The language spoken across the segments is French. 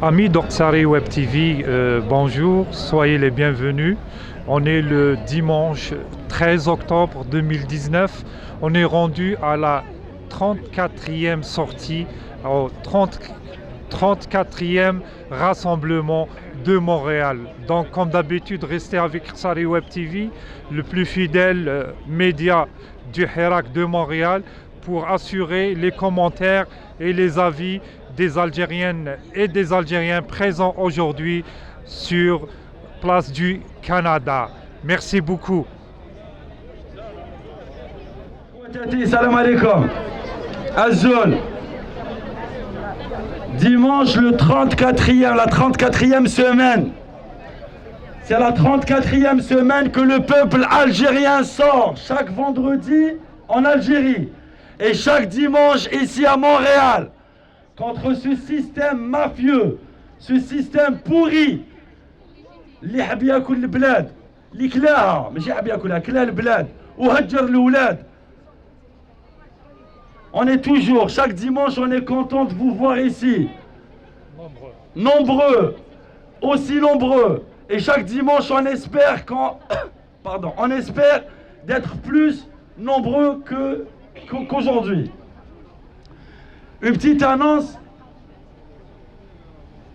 Amis d'Orsari Web TV, bonjour, soyez les bienvenus. On est le dimanche 13 octobre 2019. On est rendu à la 34e sortie, au 34e rassemblement de Montréal. Donc, comme d'habitude, restez avec Orsari Web TV, le plus fidèle média du Hirak de Montréal, pour assurer les commentaires et les avis des Algériennes et des Algériens présents aujourd'hui sur place du Canada. Merci beaucoup. Salam alaikum. Azul. Dimanche le 34e, la 34e semaine. C'est la 34e semaine que le peuple algérien sort chaque vendredi en Algérie et chaque dimanche ici à Montréal contre ce système mafieux, ce système pourri اللي حاب ياكل البلاد اللي كلاها ماشي حاب ياكلها كلا البلاد وهجر الاولاد. On est toujours, chaque dimanche, on est content de vous voir ici. Nombreux, aussi nombreux. Et chaque dimanche, on espère on espère d'être plus nombreux qu'aujourd'hui. Une petite annonce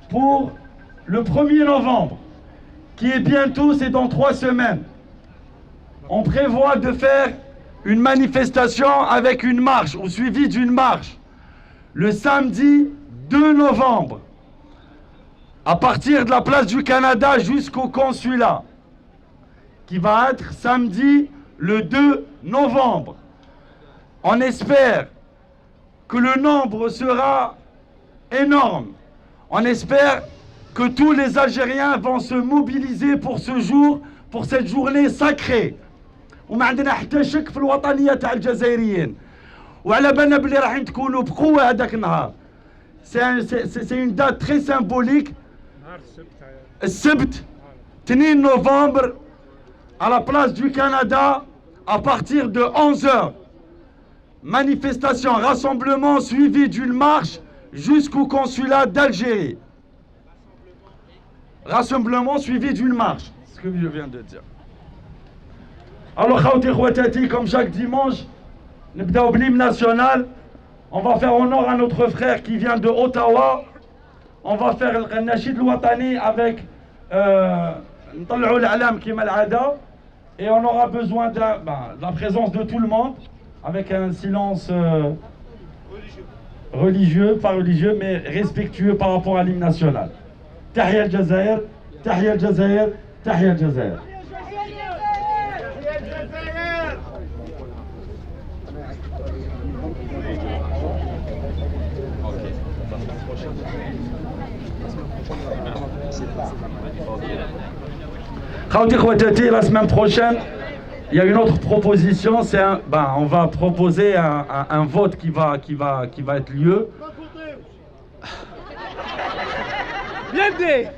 pour le 1er novembre, qui est bientôt, c'est dans 3 semaines. On prévoit de faire une manifestation avec une marche, ou suivi d'une marche, le samedi 2 novembre, à partir de la place du Canada jusqu'au consulat, qui va être samedi le 2 novembre. On espère que le nombre sera énorme. On espère que tous les Algériens vont se mobiliser pour ce jour, pour cette journée sacrée. وما عندنا حتى شك في الوطنية تاع الجزائريين وعلى بالنا بلي راح تكونوا بقوة هذاك النهار. C'est une date très symbolique. السبت 2 novembre à la place du Canada à partir de 11h. Manifestation, rassemblement suivi d'une marche jusqu'au consulat d'Algérie. Rassemblement suivi d'une marche, ce que je viens de dire. Alors, khawti khwatati, comme chaque dimanche, نبداو بl'hymne national. On va faire honneur à notre frère qui vient de Ottawa. On va faire le Nashid al-Watani avec نطلعوا الأعلام كما العادة. Et on aura besoin de la présence de tout le monde, avec un silence religieux, pas religieux, mais respectueux par rapport à l'hymne national. Tahia al-Jazair, Tahia al-Jazair, Tahia al-Jazair. Khawti khwatati, la semaine prochaine, il y a une autre proposition, c'est on va proposer un vote qui va être lieu. Bien dit.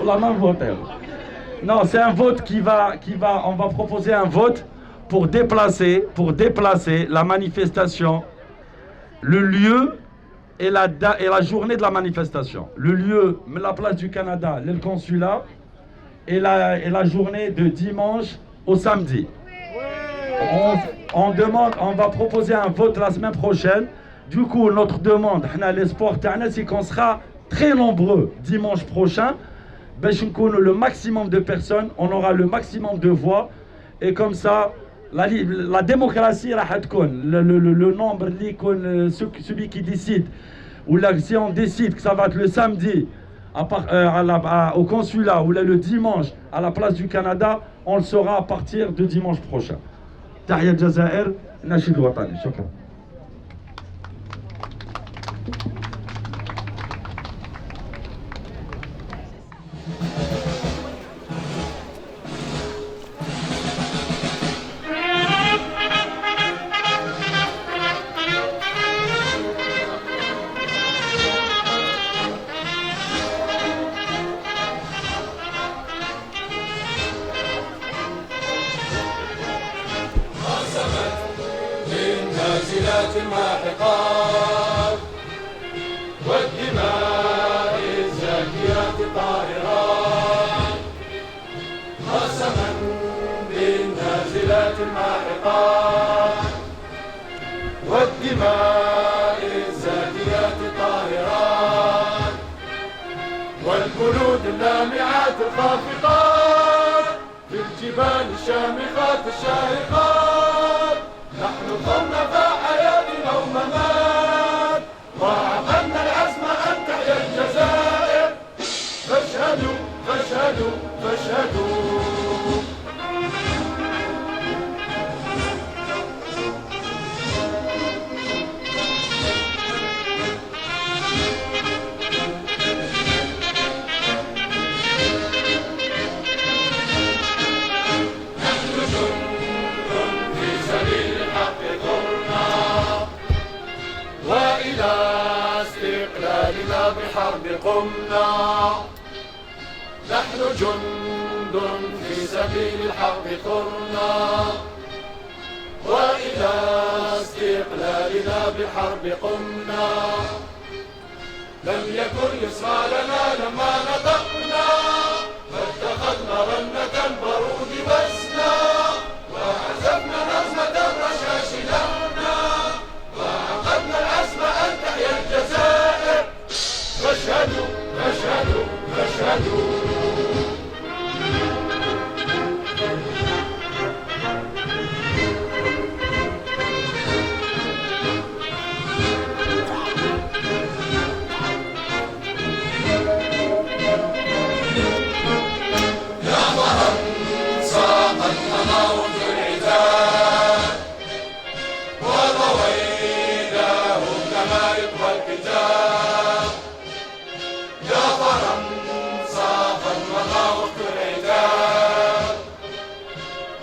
La main votée. Non, c'est un vote on va proposer un vote pour déplacer la manifestation, le lieu et la journée de la manifestation. Le lieu, la place du Canada, le consulat, et la journée de dimanche au samedi. On va proposer un vote la semaine prochaine. Du coup, notre demande, l'espoir, c'est qu'on sera très nombreux dimanche prochain. Le maximum de personnes, on aura le maximum de voix. Et comme ça, la démocratie, le nombre, celui qui décide, ou là, si on décide que ça va être le samedi, au consulat ou là, le dimanche à la place du Canada, on le saura à partir de dimanche prochain. Tahia al-Jazair, Nashid al-Watani. Shukran. الماحقات والدماء الماحقات والدماء الزاكيات الطاهرات والجنود اللامعات الخافقات في الجبال الشامخات الشاهقات نحن قمنا فحياتنا وممات وعقدنا العزم أن تحيا الجزائر فاشهدوا فاشهدوا فاشهدوا. وإلى استقلالنا بحرب قمنا نحن جند في سبيل الحق ثرنا وإلى استقلالنا بحرب قمنا لم يكن يسمع لنا لما نطقنا فاتخذنا رنة البارود بسنا وعزفنا نغمة الرشاش لحنا وعقدنا العزم أن تحيا الجزائر فاشهدوا فاشهدوا فاشهدوا. يا فرنسا قد مضوا العتاب وضويناهم كما يطوى الكتاب يا فرنسا قد مضوا العتاب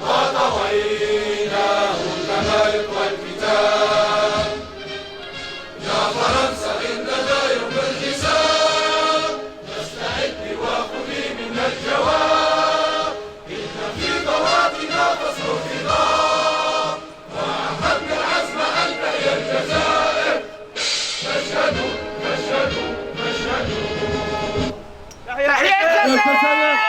وضويناهم كما يطوى الكتاب يا فرنسا عندنا يوم الحساب نستعد وخذي منا الجواب إن في ضواتنا فصل الخطاب وعقدنا العزم أن تحيا الجزائر فاشهدوا فاشهدوا فاشهدوا. تحيا الجزائر.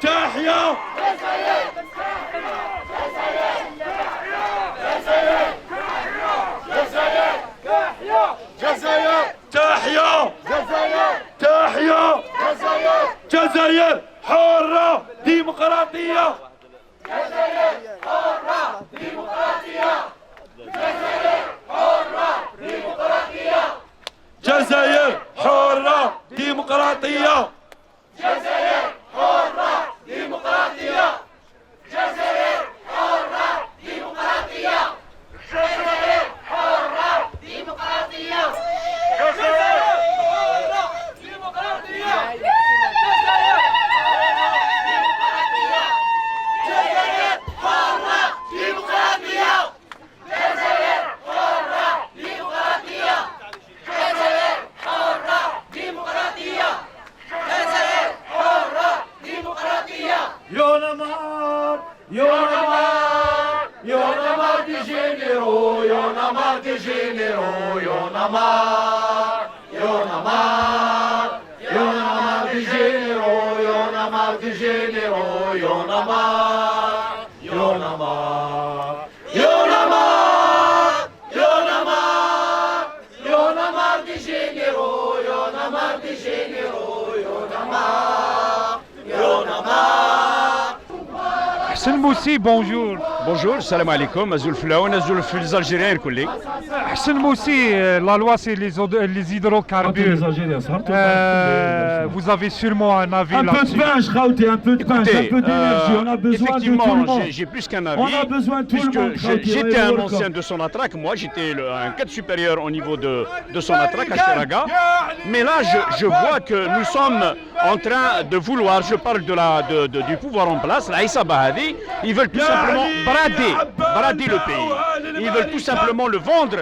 تحيا تحيا تحيا تحيا جزائر حرة ديمقراطية جزائر حرة ديمقراطية جزائر حرة ديمقراطية جزائر حرة ديمقراطية جزائر حرة ديمقراطية جزائر حرة ديمقراطية جزائر حرة ديمقراطية جزائر حرة ديمقراطية جزائر حرة ديمقراطية جزائر حرة ديمقراطية جزائر حرة ديمقراطية جزائر حرة ديمقراطية. يونامار يونامار يونامار دي جينيرو يونامار دي جينيرو يونامار يونامار يونامار دي جينيرو يونامار دي جينيرو يونامار يونامار يونامار يونامار يونامار دي جينيرو يونامار دي جينيرو يونامار يونامار. حسن موسي بونجور. Bonjour, salam alaikum, Azul Flaoun, Azul Fil, les Algériens, collègues. حسن موسي, la loi c'est les hydrocarbures. Vous avez sûrement un avis Un peu de là-dessus. pain, Shraouti, un peu de pain, un peu d'énergie. On a besoin de tout le monde. J'ai plus qu'un avis. On a besoin de tout le monde. Puisque j'étais un ancien de Sonatrach, moi j'étais un cadre supérieur au niveau de Sonatrach à Cheraga. Mais là, je vois que nous sommes en train de vouloir, je parle du pouvoir en place, la Issa Bahadi, ils veulent tout simplement brader le pays. Ils veulent tout simplement le vendre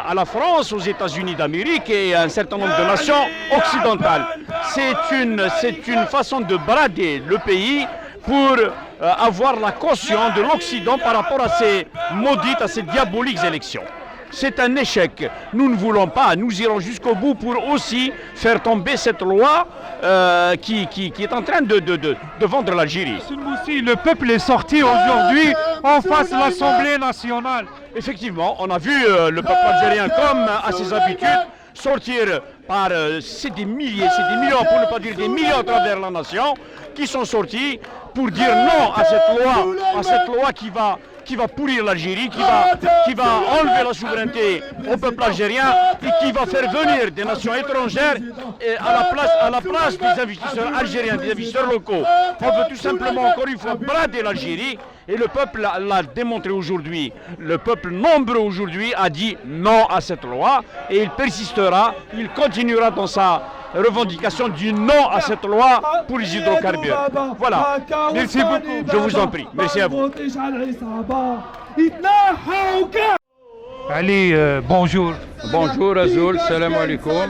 à la France, aux États-Unis d'Amérique et à un certain nombre de nations occidentales. C'est une façon de brader le pays pour avoir la caution de l'Occident par rapport à ces maudites, à ces diaboliques élections. c'est un échec. Nous ne voulons pas, nous irons jusqu'au bout pour aussi faire tomber cette loi qui est en train de vendre l'Algérie. Moussi, le peuple est sorti aujourd'hui en face de l'Assemblée nationale. Effectivement, on a vu le peuple algérien comme à ses habitudes sortir par c'est des millions, pour ne pas dire des millions à travers la nation, qui sont sortis pour dire non à cette loi qui va pourrir l'Algérie, qui va enlever la souveraineté au peuple algérien et qui va faire venir des nations étrangères à la place des investisseurs algériens, des investisseurs locaux. On veut tout simplement, encore une fois, brader l'Algérie et le peuple l'a démontré aujourd'hui. Le peuple nombreux aujourd'hui a dit non à cette loi et il persistera, il continuera dans sa revendication du non à cette loi pour les hydrocarbures. Voilà. Merci beaucoup. Je vous en prie. Merci à vous. Ali, bonjour. Bonjour Azul, salam alaikum.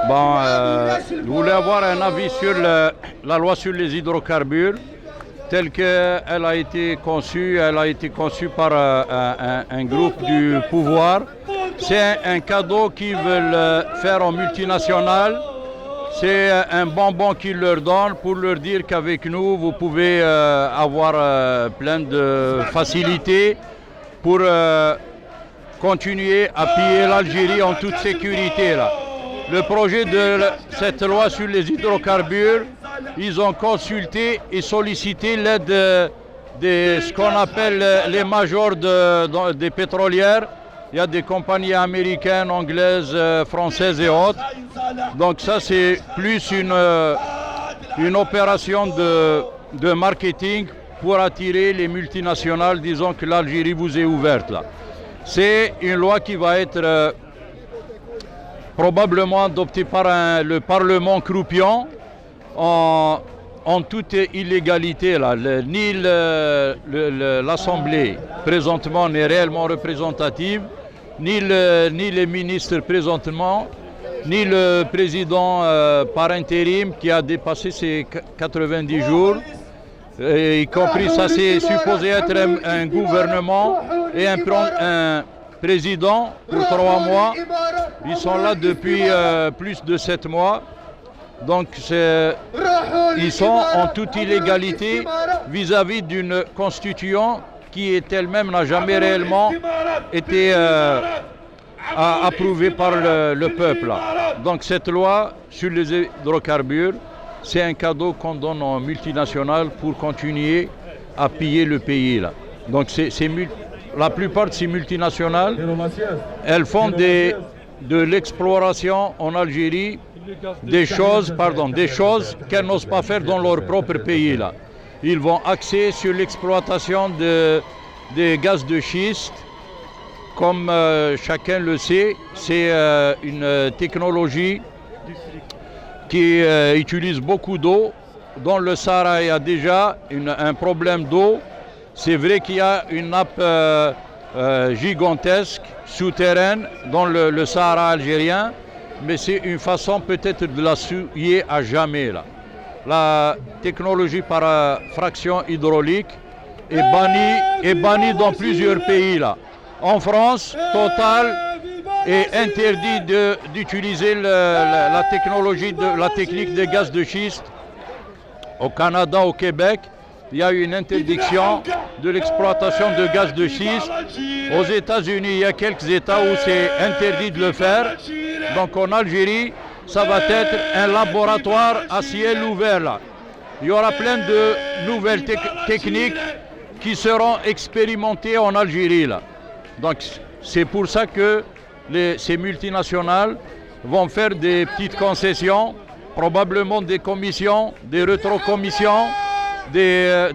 Bon, je voulais avoir un avis sur la loi sur les hydrocarbures telle qu'elle a été conçue. Elle a été conçue par un groupe du pouvoir. C'est un cadeau qu'ils veulent faire aux multinationales. C'est un bonbon qu'ils leur donnent pour leur dire qu'avec nous, vous pouvez avoir plein de facilités pour continuer à piller l'Algérie en toute sécurité. Là. Le projet de cette loi sur les hydrocarbures, ils ont consulté et sollicité l'aide de ce qu'on appelle les majors des pétrolières. Il y a des compagnies américaines, anglaises, françaises et autres. Donc ça, c'est plus une opération de marketing pour attirer les multinationales, disons que l'Algérie vous est ouverte là. C'est une loi qui va être probablement adoptée par le Parlement croupion en toute illégalité. Là. Ni l'Assemblée présentement n'est réellement représentative, ni les ministres présentement, ni le président par intérim qui a dépassé ses 90 jours, y compris ça c'est supposé être un gouvernement et un président pour 3 mois. Ils sont là depuis plus de 7 mois. Donc ils sont en toute illégalité vis-à-vis d'une constitution qui elle-même n'a jamais réellement été approuvée par le peuple. Donc cette loi sur les hydrocarbures, c'est un cadeau qu'on donne aux multinationales pour continuer à piller le pays. Là. Donc la plupart de ces multinationales, elles font de l'exploration en Algérie, des choses qu'elles n'osent pas faire dans leur propre pays. Là. Ils vont axer sur l'exploitation des gaz de schiste. Comme chacun le sait, c'est une technologie qui utilise beaucoup d'eau. Dans le Sahara, il y a déjà un problème d'eau. C'est vrai qu'il y a une nappe gigantesque, souterraine, dans le Sahara algérien, mais c'est une façon peut-être de la souiller à jamais. Là. La technologie par fraction hydraulique est bannie dans plusieurs pays. Là. En France, Total est interdit d'utiliser la technique des gaz de schiste. Au Canada, au Québec, il y a une interdiction de l'exploitation de gaz de schiste. Aux États-Unis, il y a quelques États où c'est interdit de le faire. Donc en Algérie, ça va être un laboratoire à ciel ouvert. Là. Il y aura plein de nouvelles techniques qui seront expérimentées en Algérie. Là. Donc c'est pour ça que ces multinationales vont faire des petites concessions, probablement des commissions, des rétrocommissions,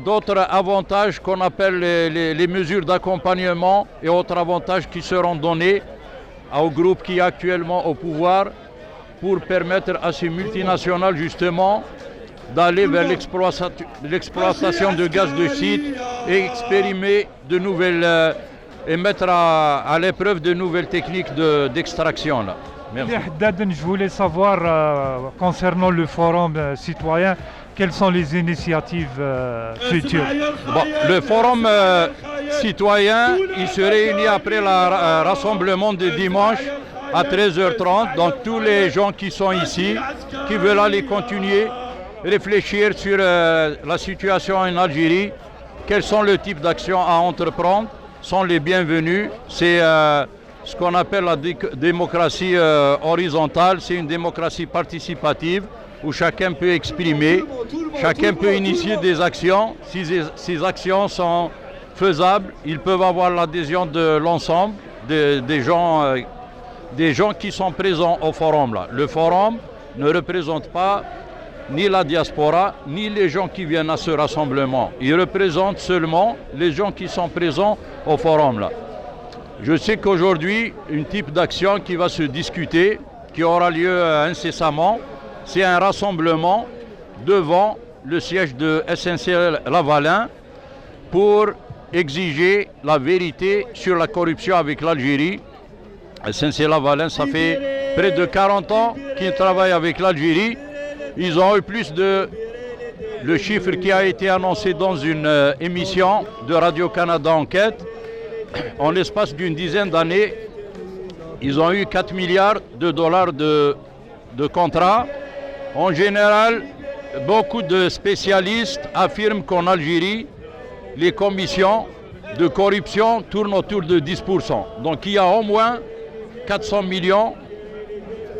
d'autres avantages qu'on appelle les mesures d'accompagnement et autres avantages qui seront donnés au groupe qui est actuellement au pouvoir pour permettre à ces multinationales justement d'aller vers l'exploitation de gaz de schiste et expérimenter de nouvelles et mettre à l'épreuve de nouvelles techniques d'extraction. Merci. Je voulais savoir concernant le forum citoyen, quelles sont les initiatives futures? Bon, le forum citoyens, ils se réunissent après le rassemblement de dimanche à 13h30. Donc tous les gens qui sont ici, qui veulent aller continuer, réfléchir sur la situation en Algérie, quels sont les types d'actions à entreprendre, sont les bienvenus. C'est ce qu'on appelle la démocratie horizontale, c'est une démocratie participative où chacun peut exprimer, chacun peut initier des actions. Si ces actions sont faisables, ils peuvent avoir l'adhésion de l'ensemble des gens qui sont présents au forum là. Le forum ne représente pas ni la diaspora, ni les gens qui viennent à ce rassemblement. Il représente seulement les gens qui sont présents au forum là. Je sais qu'aujourd'hui, une type d'action qui va se discuter, qui aura lieu incessamment, c'est un rassemblement devant le siège de SNC-Lavalin pour exiger la vérité sur la corruption avec l'Algérie. SNC-Lavalin, ça fait près de 40 ans qu'ils travaillent avec l'Algérie. Ils ont eu plus de... Le chiffre qui a été annoncé dans une émission de Radio-Canada Enquête, en l'espace d'une dizaine d'années, ils ont eu 4 milliards de dollars de contrats. En général, beaucoup de spécialistes affirment qu'en Algérie, les commissions de corruption tournent autour de 10%. Donc il y a au moins 400 millions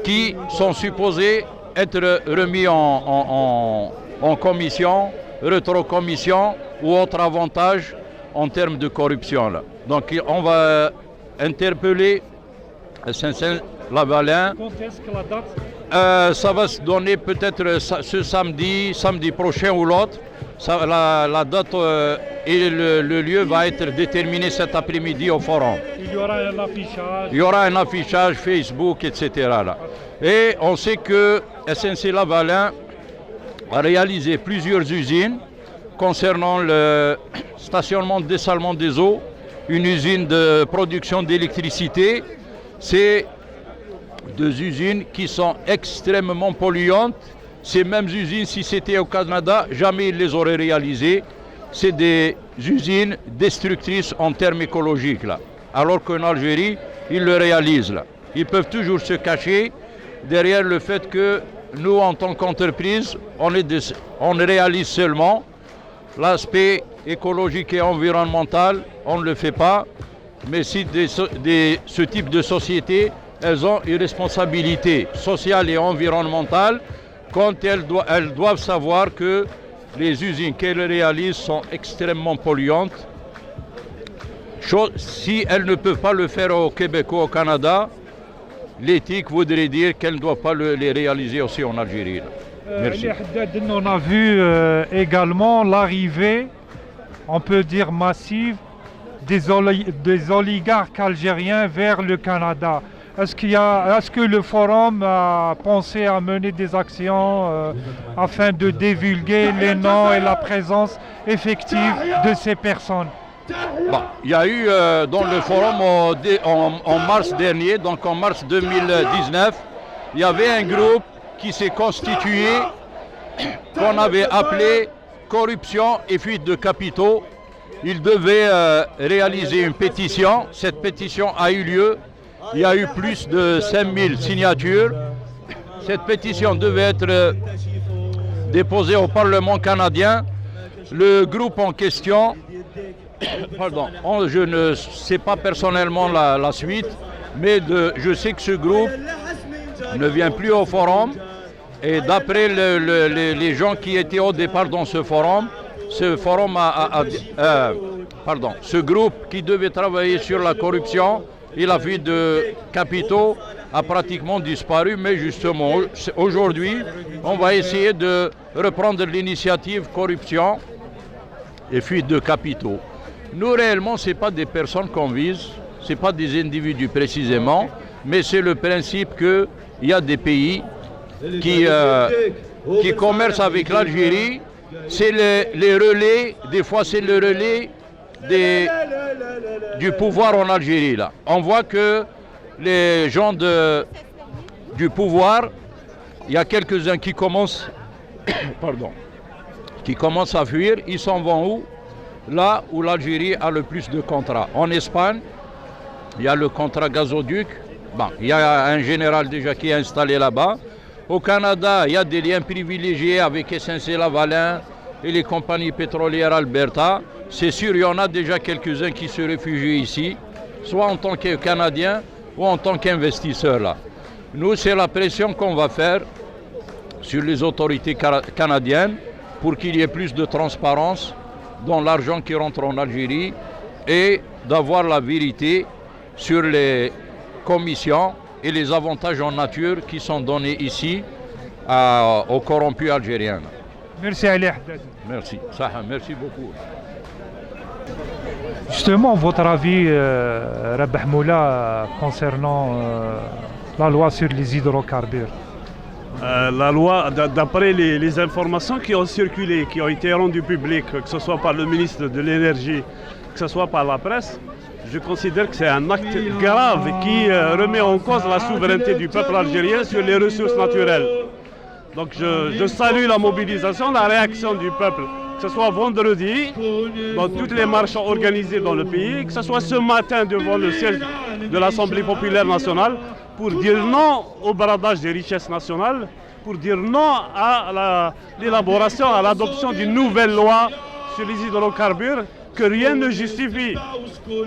qui sont supposés être remis en commission, rétrocommission ou autre avantage en termes de corruption. Là. Donc on va interpeller SNC-Lavalin. Quand est-ce que la date? Ça va se donner peut-être ce samedi prochain ou l'autre. La date et le lieu va être déterminé cet après-midi au forum. Il y aura un affichage. Il y aura un affichage Facebook, etc. Là. Et on sait que SNC-Lavalin a réalisé plusieurs usines concernant le stationnement de dessalement des eaux, une usine de production d'électricité. C'est deux usines qui sont extrêmement polluantes. Ces mêmes usines, si c'était au Canada, jamais ils les auraient réalisées. C'est des usines destructrices en termes écologiques, là. Alors qu'en Algérie, ils le réalisent. Là. Ils peuvent toujours se cacher derrière le fait que nous, en tant qu'entreprise, on réalise seulement l'aspect écologique et environnemental, on ne le fait pas. Mais si ce type de société, elles ont une responsabilité sociale et environnementale quand elles doivent savoir que les usines qu'elles réalisent sont extrêmement polluantes. Si elles ne peuvent pas le faire au Québec ou au Canada, l'éthique voudrait dire qu'elles ne doivent pas les réaliser aussi en Algérie. Merci. On a vu également l'arrivée, on peut dire massive, des oligarques algériens vers le Canada. Est-ce que le forum a pensé à mener des actions afin de divulguer les noms et la présence effective de ces personnes? Bon, il y a eu dans le forum en mars dernier, donc en mars 2019, il y avait un groupe qui s'est constitué, qu'on avait appelé corruption et fuite de capitaux. Il devait réaliser une pétition. Cette pétition a eu lieu. Il y a eu plus de 5000 signatures. Cette pétition devait être déposée au Parlement canadien. Le groupe en question, pardon, je ne sais pas personnellement la suite, mais je sais que ce groupe ne vient plus au forum. Et d'après les gens qui étaient au départ dans ce forum, ce groupe qui devait travailler sur la corruption et la fuite de capitaux a pratiquement disparu. Mais justement, aujourd'hui, on va essayer de reprendre l'initiative corruption et fuite de capitaux. Nous, réellement, ce n'est pas des personnes qu'on vise, ce n'est pas des individus précisément, mais c'est le principe qu'il y a des pays qui commercent avec l'Algérie. C'est les relais, des fois c'est le relais du pouvoir en Algérie. Là. On voit que les gens du pouvoir, il y a quelques-uns qui commencent à fuir. Ils s'en vont où? là où l'Algérie a le plus de contrats. En Espagne, il y a le contrat gazoduc. Bon, il y a un général déjà qui est installé là-bas. Au Canada, il y a des liens privilégiés avec SNC-Lavalin et les compagnies pétrolières Alberta. C'est sûr, il y en a déjà quelques-uns qui se réfugient ici, soit en tant que Canadiens ou en tant qu'investisseurs là. Nous, c'est la pression qu'on va faire sur les autorités canadiennes pour qu'il y ait plus de transparence dans l'argent qui rentre en Algérie et d'avoir la vérité sur les commissions et les avantages en nature qui sont donnés ici aux corrompus algériens. Merci Ali Haddad. Merci, Saha, merci beaucoup. Justement, votre avis, Rabah Moula, concernant la loi sur les hydrocarbures? La loi, d'après les informations qui ont circulé, qui ont été rendues publiques, que ce soit par le ministre de l'Énergie, que ce soit par la presse, je considère que c'est un acte grave qui remet en cause la souveraineté du peuple algérien sur les ressources naturelles. Donc je salue la mobilisation, la réaction du peuple, que ce soit vendredi, dans toutes les marches organisées dans le pays, que ce soit ce matin devant le siège de l'Assemblée populaire nationale, pour dire non au bradage des richesses nationales, pour dire non à l'élaboration, à l'adoption d'une nouvelle loi sur les hydrocarbures que rien ne justifie.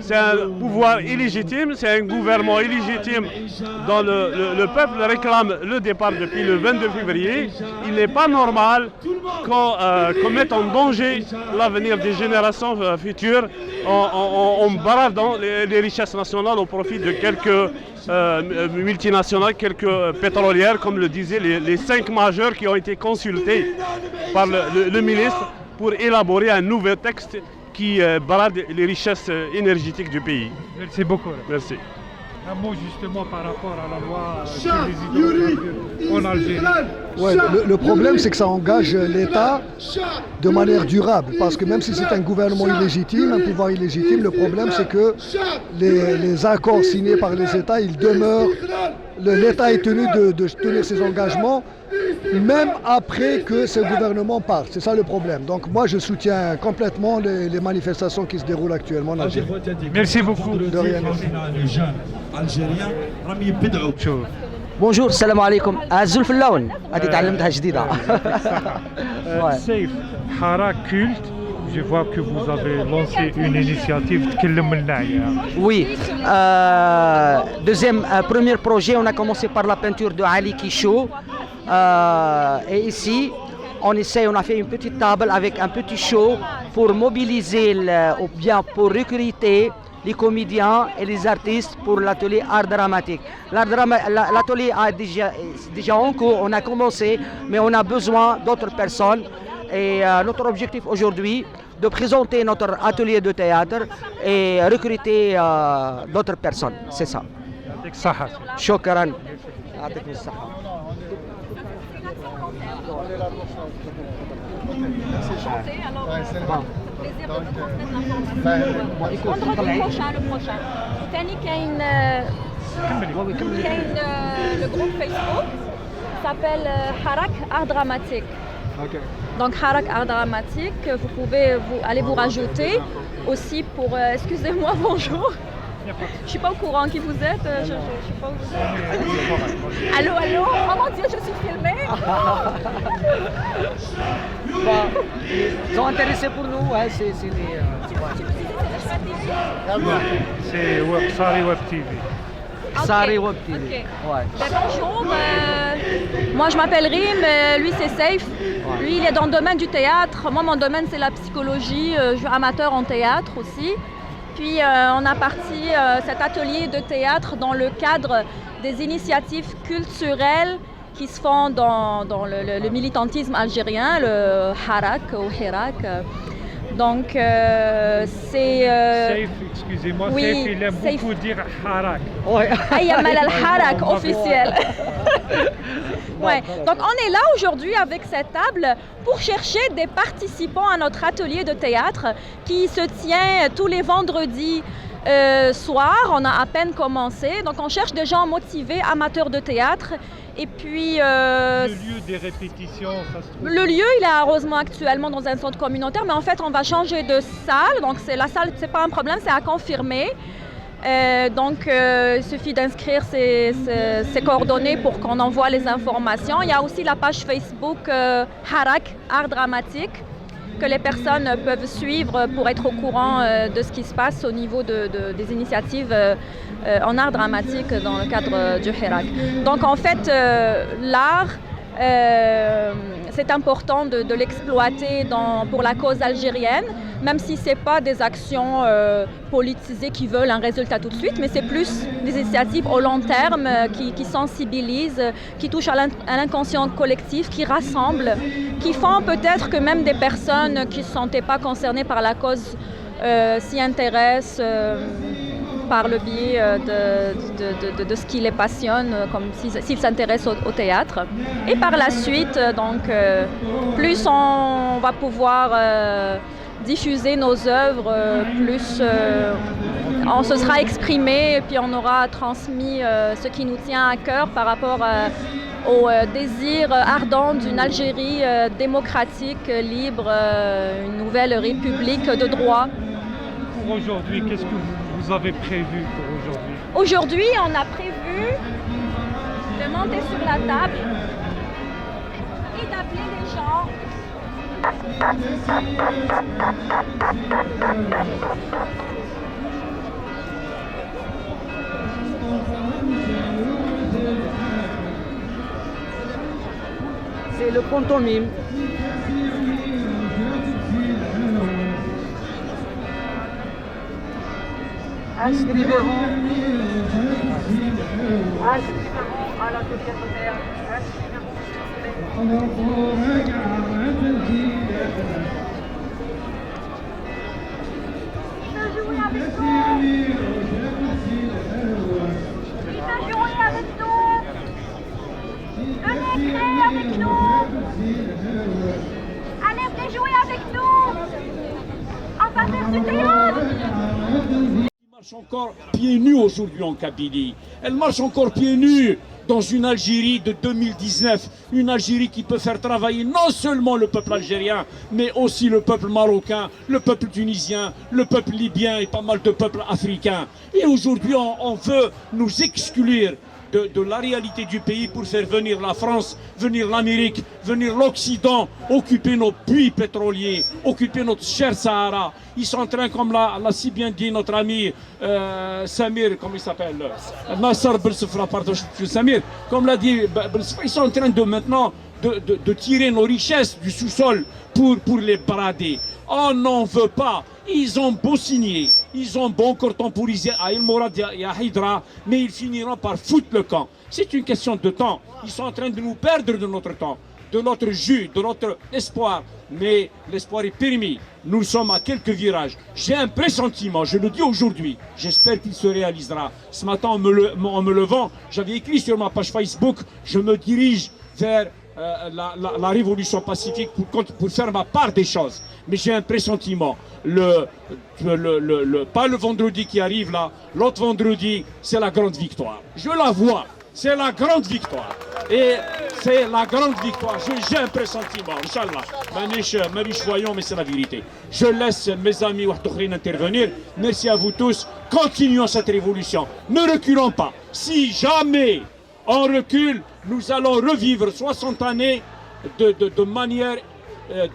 C'est un pouvoir illégitime, c'est un gouvernement illégitime dont le peuple réclame le départ depuis le 22 février. Il n'est pas normal qu'on mette en danger l'avenir des générations futures en bradant les richesses nationales au profit de quelques multinationales, quelques pétrolières, comme le disaient les 5 majeurs qui ont été consultés par le ministre pour élaborer un nouveau texte qui brade les richesses énergétiques du pays. Merci beaucoup. Merci. Un mot justement par rapport à la loi sur les hydrocarbures en Algérie. Ouais, le problème, c'est que ça engage l'État de manière durable. Parce que même si c'est un gouvernement illégitime, un pouvoir illégitime, le problème, c'est que les accords signés par les États, ils demeurent. L'État est tenu de tenir ses engagements, même après que ce gouvernement parte. C'est ça le problème. Donc moi, je soutiens complètement les manifestations qui se déroulent actuellement en Algérie. Merci beaucoup. De rien. بونجور السلام عليكم الزول في اللون هذه تعلمتها جديده Safe Harak Culte, je vois que vous avez lancé une initiative. Oui, premier projet, on a commencé par la peinture de Ali Kisho et ici on a fait une petite table avec un petit show pour mobiliser ou bien pour recruter les comédiens et les artistes pour l'atelier art dramatique. L'atelier a déjà en cours, on a commencé, mais on a besoin d'autres personnes. Et notre objectif aujourd'hui, de présenter notre atelier de théâtre et recruter d'autres personnes. C'est ça. Shukran. vendredi prochain, le prochain. Tani كاين le groupe Facebook s'appelle Harak Art Dramatique. Donc Harak Art Dramatique, vous pouvez aller vous rajouter aussi pour excusez-moi, bonjour. Je suis pas au courant qui vous êtes. Je suis pas où vous êtes. Allô, allô. Oh mon Dieu, je suis filmée. Ils sont intéressés pour nous, ouais, c'est Sari Web TV. Sari Web TV. Okay. Ouais. Bonjour, moi je m'appelle Rim, lui c'est Safe. Lui il est dans le domaine du théâtre, moi mon domaine c'est la psychologie, je suis amateur en théâtre aussi. Puis on a parti cet atelier de théâtre dans le cadre des initiatives culturelles qui se font dans le militantisme algérien, le Harak ou Hirak. Donc c'est... Safe, excusez-moi, oui, Safe, il aime beaucoup dire Harak. Ayyamal al-Harak officiel. Ouais. Donc on est là aujourd'hui avec cette table pour chercher des participants à notre atelier de théâtre qui se tient tous les vendredis soir, on a à peine commencé. Donc on cherche des gens motivés, amateurs de théâtre. Et puis... le lieu des répétitions, ça se trouve... Le lieu, il est à Rosemont actuellement dans un centre communautaire, mais en fait, on va changer de salle. Donc la salle, c'est pas un problème, c'est à confirmer. Il suffit d'inscrire ses coordonnées pour qu'on envoie les informations. Il y a aussi la page Facebook Harak, Art Dramatique, que les personnes peuvent suivre pour être au courant de ce qui se passe au niveau des initiatives en art dramatique dans le cadre du Hirak. Donc en fait, l'art, c'est important de l'exploiter pour la cause algérienne, même si ce n'est pas des actions politisées qui veulent un résultat tout de suite, mais c'est plus des initiatives au long terme qui sensibilisent, qui touchent à l'inconscient collectif, qui rassemblent, qui font peut-être que même des personnes qui ne se sentaient pas concernées par la cause s'y intéressent par le biais de ce qui les passionne, comme s'ils s'intéressent au théâtre. Et par la suite, plus on va pouvoir diffuser nos œuvres, plus on se sera exprimé et puis on aura transmis ce qui nous tient à cœur par rapport au désir ardent d'une Algérie démocratique, libre, une nouvelle république de droit. Pour aujourd'hui, qu'est-ce que vous avez prévu pour aujourd'hui? Aujourd'hui, on a prévu de monter sur la table et d'appeler les gens. C'est le pantomime. Inscrivez-vous à la bibliothèque. Allez jouer avec nous. On va faire du théâtre. Marche encore pieds nus aujourd'hui en Kabylie. Elle marche encore pieds nus dans une Algérie de 2019. Une Algérie qui peut faire travailler non seulement le peuple algérien, mais aussi le peuple marocain, le peuple tunisien, le peuple libyen et pas mal de peuples africains. Et aujourd'hui, on veut nous exclure de la réalité du pays pour faire venir la France, venir l'Amérique, venir l'Occident, occuper nos puits pétroliers, occuper notre cher Sahara. Ils sont en train, comme l'a si bien dit notre ami Samir, comment il s'appelle, Nasser Belsefra, pardon, Samir, comme l'a dit Belsefra, ils sont en train de tirer nos richesses du sous-sol pour les brader. On n'en veut pas. Ils ont beau signer, ils ont bon encore temporisé à El Morad et à Hydra, mais ils finiront par foutre le camp. C'est une question de temps. Ils sont en train de nous perdre de notre temps, de notre jus, de notre espoir. Mais l'espoir est permis. Nous sommes à quelques virages. J'ai un pressentiment, je le dis aujourd'hui. J'espère qu'il se réalisera. Ce matin, en me levant, j'avais écrit sur ma page Facebook, je me dirige vers la révolution pacifique pour faire ma part des choses. Mais j'ai un pressentiment. Pas le vendredi qui arrive là, l'autre vendredi, c'est la grande victoire. Je la vois, c'est la grande victoire. Et c'est la grande victoire. J'ai un pressentiment, Inch'Allah. Manish voyons, mais c'est la vérité. Je laisse mes amis intervenir. Merci à vous tous. Continuons cette révolution. Ne reculons pas. Si jamais on recule, nous allons revivre 60 années de manière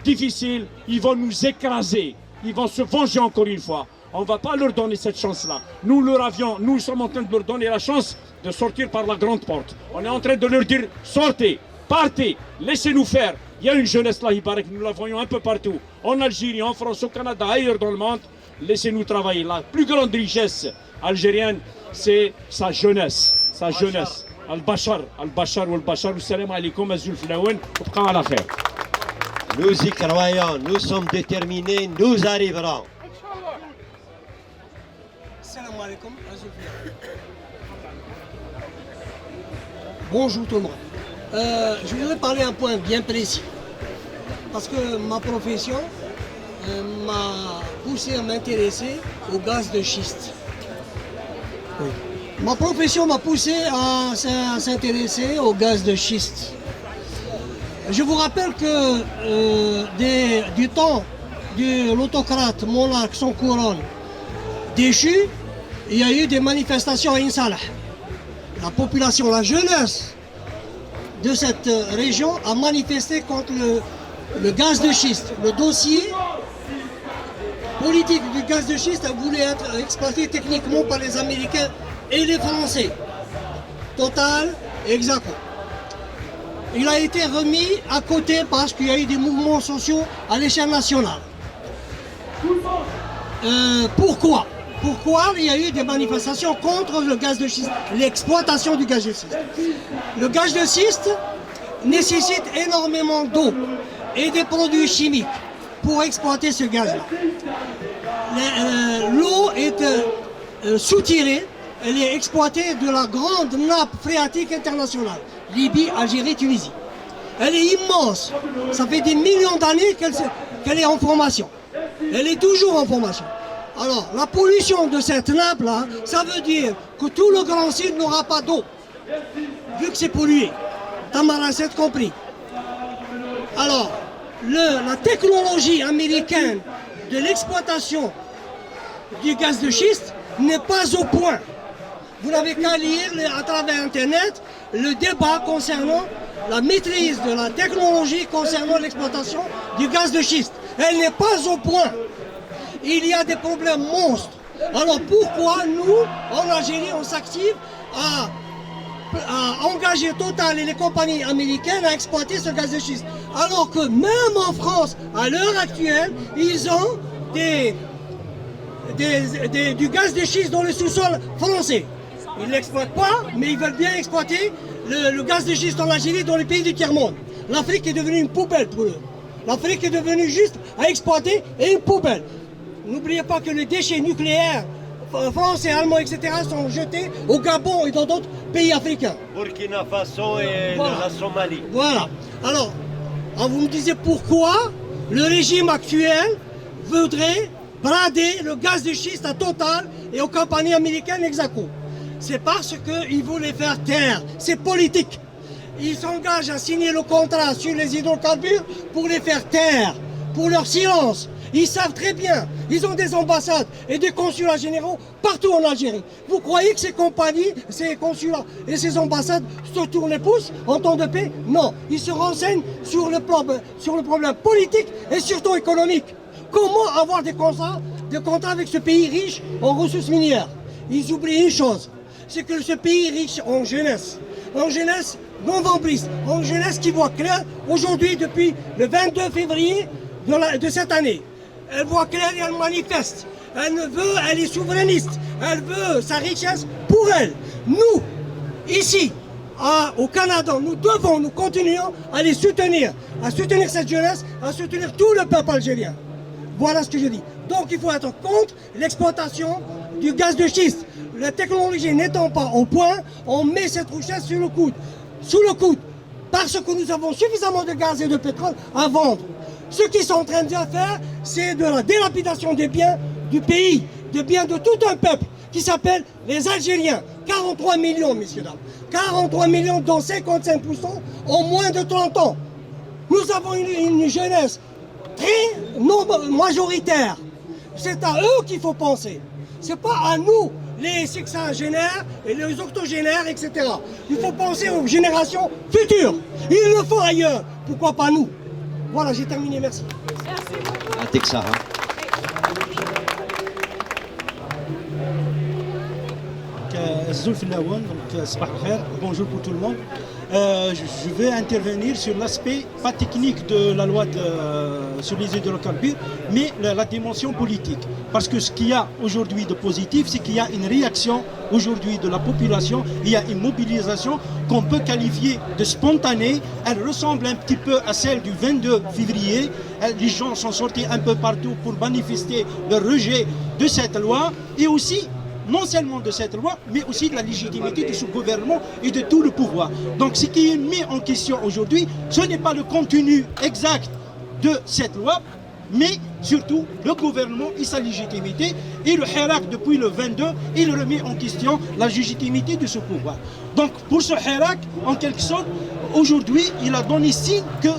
difficile. Ils vont nous écraser. Ils vont se venger encore une fois. On ne va pas leur donner cette chance-là. Nous sommes en train de leur donner la chance de sortir par la grande porte. On est en train de leur dire, sortez, partez, laissez-nous faire. Il y a une jeunesse là, nous la voyons un peu partout. En Algérie, en France, au Canada, ailleurs dans le monde. Laissez-nous travailler. La plus grande richesse algérienne, c'est sa jeunesse. Sa jeunesse. Al-Bachar ou Al-Bachar, salam alaikum, azul filaouen, à la khair. Nous y croyons, nous sommes déterminés, nous arriverons. Bonjour tout le monde. Je voudrais parler un point bien précis. Parce que ma profession m'a poussé à m'intéresser au gaz de schiste. Ma profession m'a poussé à s'intéresser au gaz de schiste. Je vous rappelle que du temps de l'autocrate monarque sans couronne déchu, il y a eu des manifestations à Insalah. La population, la jeunesse de cette région a manifesté contre le gaz de schiste. Le dossier politique du gaz de schiste voulait être exploité techniquement par les Américains et les Français. Total et Exaco. Il a été remis à côté parce qu'il y a eu des mouvements sociaux à l'échelle nationale. Pourquoi il y a eu des manifestations contre le gaz de schiste, l'exploitation du gaz de schiste? Le gaz de schiste nécessite énormément d'eau et des produits chimiques pour exploiter ce gaz-là. L'eau est soutirée, elle est exploitée de la grande nappe phréatique internationale, Libye, Algérie, Tunisie. Elle est immense, ça fait des millions d'années qu'elle est en formation. Elle est toujours en formation. Alors, la pollution de cette nappe-là, ça veut dire que tout le Grand Sud n'aura pas d'eau, vu que c'est pollué. Tamaracet compris. Alors, la technologie américaine de l'exploitation du gaz de schiste n'est pas au point. Vous n'avez qu'à lire à travers Internet le débat concernant la maîtrise de la technologie concernant l'exploitation du gaz de schiste. Elle n'est pas au point. Il y a des problèmes monstres. Alors pourquoi nous, en Algérie, on s'active à engager Total et les compagnies américaines à exploiter ce gaz de schiste? Alors que même en France, à l'heure actuelle, ils ont du gaz de schiste dans le sous-sol français. Ils ne l'exploitent pas, mais ils veulent bien exploiter le gaz de schiste en Algérie dans les pays du tiers-monde. L'Afrique est devenue une poubelle pour eux. L'Afrique est devenue juste à exploiter et une poubelle. N'oubliez pas que les déchets nucléaires français, allemands, etc. sont jetés au Gabon et dans d'autres pays africains. Burkina Faso et la Somalie. Voilà. Alors, vous me disiez pourquoi le régime actuel voudrait brader le gaz de schiste à Total et aux compagnies américaines Exaco. C'est parce qu'ils voulaient faire taire. C'est politique. Ils s'engagent à signer le contrat sur les hydrocarbures pour les faire taire, pour leur silence. Ils savent très bien, ils ont des ambassades et des consulats généraux partout en Algérie. Vous croyez que ces compagnies, ces consulats et ces ambassades se tournent les pouces en temps de paix? Non, ils se renseignent sur le problème politique et surtout économique. Comment avoir des contrats avec ce pays riche en ressources minières? Ils oublient une chose, c'est que ce pays est riche en jeunesse novembriste, en jeunesse qui voit clair aujourd'hui depuis le 22 février de cette année. Elle voit clair et elle manifeste. Elle est souverainiste. Elle veut sa richesse pour elle. Nous, ici, au Canada, nous continuons à les soutenir, à soutenir cette jeunesse, à soutenir tout le peuple algérien. Voilà ce que je dis. Donc il faut être contre l'exploitation du gaz de schiste. La technologie n'étant pas au point, on met cette richesse sous le coude. Parce que nous avons suffisamment de gaz et de pétrole à vendre. Ce qu'ils sont en train de faire, c'est de la délapidation des biens du pays, des biens de tout un peuple qui s'appelle les Algériens. 43 millions, messieurs, dames. 43 millions, dont 55% ont moins de 30 ans. Nous avons une jeunesse très majoritaire. C'est à eux qu'il faut penser. Ce n'est pas à nous, les sexagénaires et les octogénaires, etc. Il faut penser aux générations futures. Ils le font ailleurs. Pourquoi pas nous? Voilà, j'ai terminé, merci. يعطيك صحة. Bonjour pour tout le monde. Je vais intervenir sur l'aspect pas technique de la loi sur les hydrocarbures, mais la dimension politique. Parce que ce qu'il y a aujourd'hui de positif, c'est qu'il y a une réaction aujourd'hui de la population, il y a une mobilisation qu'on peut qualifier de spontanée. Elle ressemble un petit peu à celle du 22 février. Les gens sont sortis un peu partout pour manifester leur rejet de cette loi et aussi non seulement de cette loi, mais aussi de la légitimité de ce gouvernement et de tout le pouvoir. Donc ce qui est mis en question aujourd'hui, ce n'est pas le contenu exact de cette loi, mais surtout le gouvernement et sa légitimité. Et le Hirak, depuis le 22, il remet en question la légitimité de ce pouvoir. Donc pour ce Hirak, en quelque sorte, aujourd'hui, il a donné signe que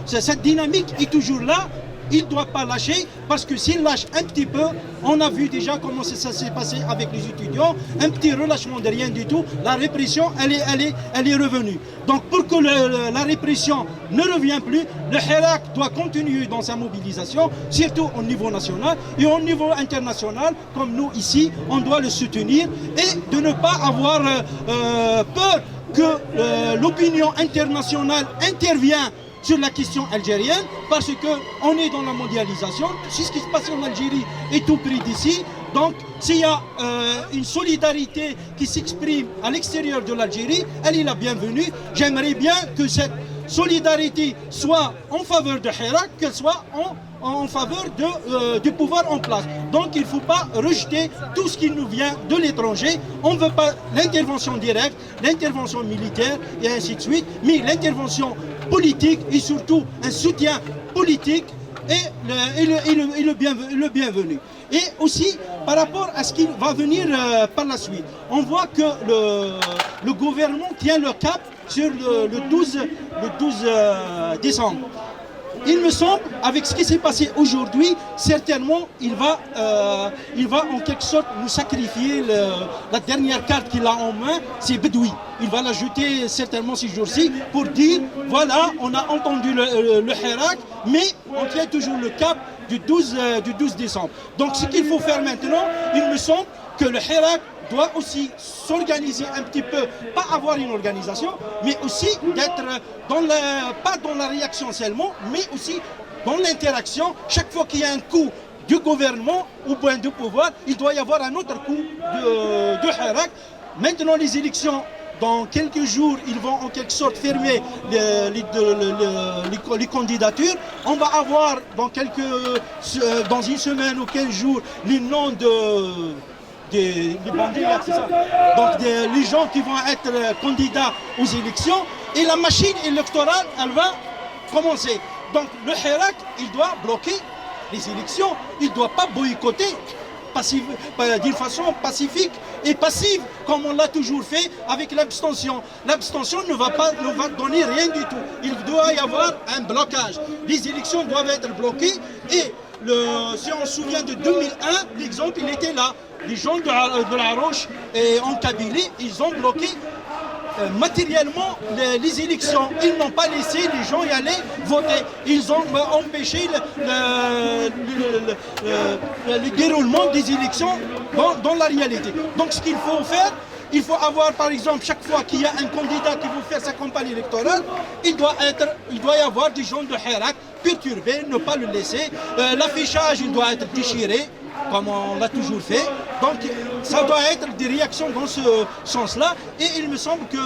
cette dynamique est toujours là. Il ne doit pas lâcher, parce que s'il lâche un petit peu, on a vu déjà comment ça s'est passé avec les étudiants, un petit relâchement de rien du tout, la répression, elle est revenue. Donc pour que la répression ne revienne plus, le Hirak doit continuer dans sa mobilisation, surtout au niveau national et au niveau international, comme nous ici, on doit le soutenir et de ne pas avoir peur que l'opinion internationale intervienne sur la question algérienne, parce qu'on est dans la mondialisation, c'est ce qui se passe en Algérie est tout près d'ici. Donc s'il y a une solidarité qui s'exprime à l'extérieur de l'Algérie, elle est la bienvenue. J'aimerais bien que cette solidarité soit en faveur de Hirak, qu'elle soit en faveur du pouvoir en place. Donc il ne faut pas rejeter tout ce qui nous vient de l'étranger. On ne veut pas l'intervention directe, l'intervention militaire et ainsi de suite, mais l'intervention politique et surtout un soutien politique est le bienvenu. Et aussi par rapport à ce qui va venir par la suite, on voit que le gouvernement tient le cap sur le 12 décembre. Il me semble, avec ce qui s'est passé aujourd'hui, certainement il va en quelque sorte nous sacrifier la dernière carte qu'il a en main, c'est Bedoui. Il va la jeter certainement ces jours-ci pour dire, voilà, on a entendu le Hirak, mais on tient toujours le cap du 12 décembre. Donc ce qu'il faut faire maintenant, il me semble que le Hirak doit aussi s'organiser un petit peu, pas avoir une organisation, mais aussi d'être pas dans la réaction seulement, mais aussi dans l'interaction. Chaque fois qu'il y a un coup du gouvernement ou bien du pouvoir, il doit y avoir un autre coup de Hirak. Maintenant les élections, dans quelques jours, ils vont en quelque sorte fermer les candidatures. On va avoir dans une semaine ou 15 jours les noms des bandits, c'est ça. Donc les gens qui vont être candidats aux élections, et la machine électorale, elle va commencer. Donc le Hirak, il doit bloquer les élections, il ne doit pas boycotter d'une façon pacifique et passive, comme on l'a toujours fait avec l'abstention. L'abstention ne va donner rien du tout. Il doit y avoir un blocage. Les élections doivent être bloquées et si on se souvient de 2001, l'exemple il était là. Les gens de la Roche et en Kabylie, ils ont bloqué matériellement les élections. Ils n'ont pas laissé les gens y aller voter. Ils ont empêché le déroulement des élections dans la réalité. Donc ce qu'il faut faire, il faut avoir par exemple chaque fois qu'il y a un candidat qui veut faire sa campagne électorale, il doit y avoir des gens de Hirak perturbés, ne pas le laisser. L'affichage il doit être déchiré, comme on l'a toujours fait. Donc ça doit être des réactions dans ce sens-là. Et il me semble que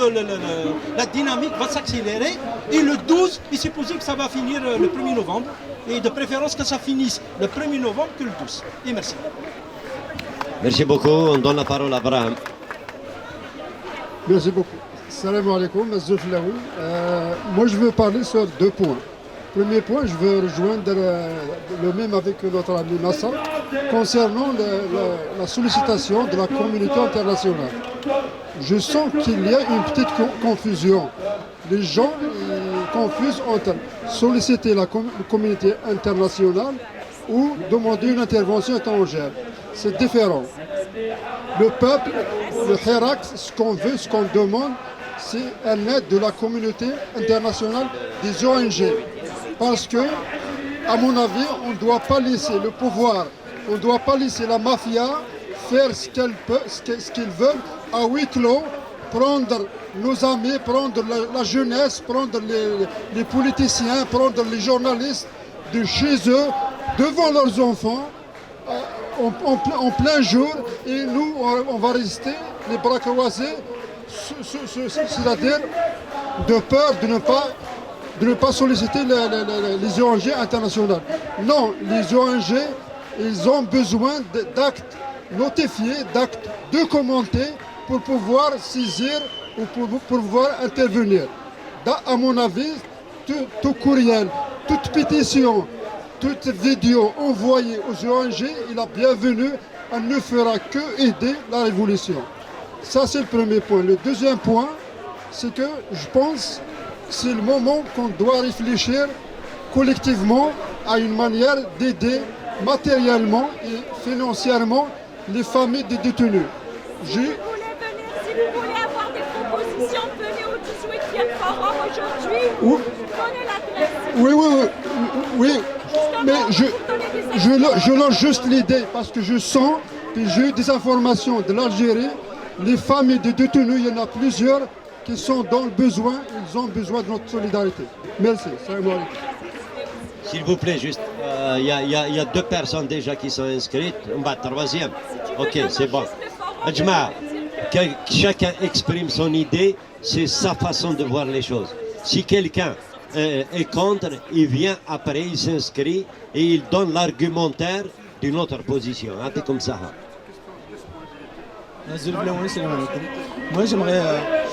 la dynamique va s'accélérer. Et le 12, il s'est posé que ça va finir le 1er novembre. Et de préférence que ça finisse le 1er novembre que le 12. Et merci. Merci beaucoup. On donne la parole à Abraham. Merci beaucoup. Salam alaikum, moi je veux parler sur deux points. Premier point, je veux rejoindre le même avec notre ami Nassar concernant la sollicitation de la communauté internationale. Je sens qu'il y a une petite confusion. Les gens confusent entre solliciter la communauté internationale ou demander une intervention étrangère. C'est différent. Le peuple, le Hirak, ce qu'on veut, ce qu'on demande, c'est un aide de la communauté internationale, des ONG. Parce que, à mon avis, on ne doit pas laisser le pouvoir, on ne doit pas laisser la mafia faire ce qu'ils veulent à huis clos, prendre nos amis, prendre la jeunesse, prendre les politiciens, prendre les journalistes de chez eux, devant leurs enfants, en plein jour, et nous, on va rester les bras croisés, c'est-à-dire de peur de ne pas solliciter les ONG internationales. Non, les ONG, ils ont besoin d'actes notifiés, d'actes documentés pour pouvoir saisir ou pour pouvoir intervenir. À mon avis, tout courriel, toute pétition toute vidéo envoyée aux ONG, il est bienvenu, elle ne fera que aider la révolution. Ça, c'est le premier point. Le deuxième point, c'est que je pense que c'est le moment qu'on doit réfléchir collectivement à une manière d'aider matériellement et financièrement les familles des détenus. Si vous voulez avoir des propositions, venez au 18e forum aujourd'hui. Donnez l'adresse. Oui. Mais je lance juste l'idée parce que je sens que j'ai eu des informations de l'Algérie. Les familles des détenus, il y en a plusieurs qui sont dans le besoin. Ils ont besoin de notre solidarité. Merci. S'il vous plaît, juste, il y a 2 personnes déjà qui sont inscrites. On va troisième. Ok, c'est bon. Adjma, que chacun exprime son idée, c'est sa façon de voir les choses. Si quelqu'un est contre, il vient après, il s'inscrit et il donne l'argumentaire d'une autre position. C'est comme ça. Moi, j'aimerais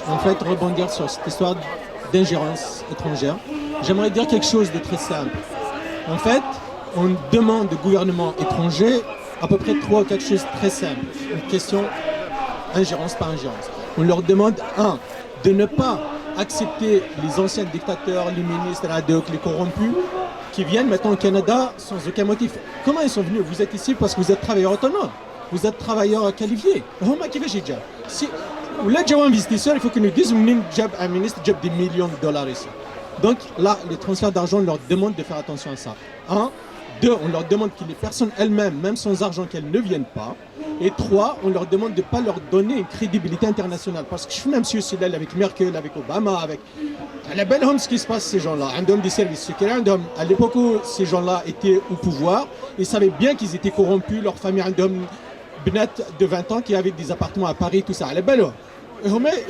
en fait rebondir sur cette histoire d'ingérence étrangère. J'aimerais dire quelque chose de très simple. En fait, on demande au gouvernement étranger à peu près 3 ou 4 choses très simples. Une question ingérence par ingérence. On leur demande, de ne pas accepter les anciens dictateurs, les ministres, les corrompus, qui viennent maintenant au Canada sans aucun motif. Comment ils sont venus? Vous êtes ici parce que vous êtes travailleurs autonomes. Vous êtes travailleurs qualifiés. Si vous êtes investisseurs, il faut qu'ils nous disent un ministre a des millions de dollars ici. Donc là, les transferts d'argent, on leur demande de faire attention à ça. 1, 2, on leur demande que les personnes elles-mêmes, même sans argent, qu'elles ne viennent pas. Et 3, on leur demande de ne pas leur donner une crédibilité internationale. Parce que je suis même sûr avec Merkel, avec Obama, avec... À la belle homme, ce qui se passe, ces gens-là, un homme des services secrets, à l'époque où ces gens-là étaient au pouvoir, ils savaient bien qu'ils étaient corrompus, leur famille, un homme de 20 ans qui avait des appartements à Paris, tout ça. À la belle homme.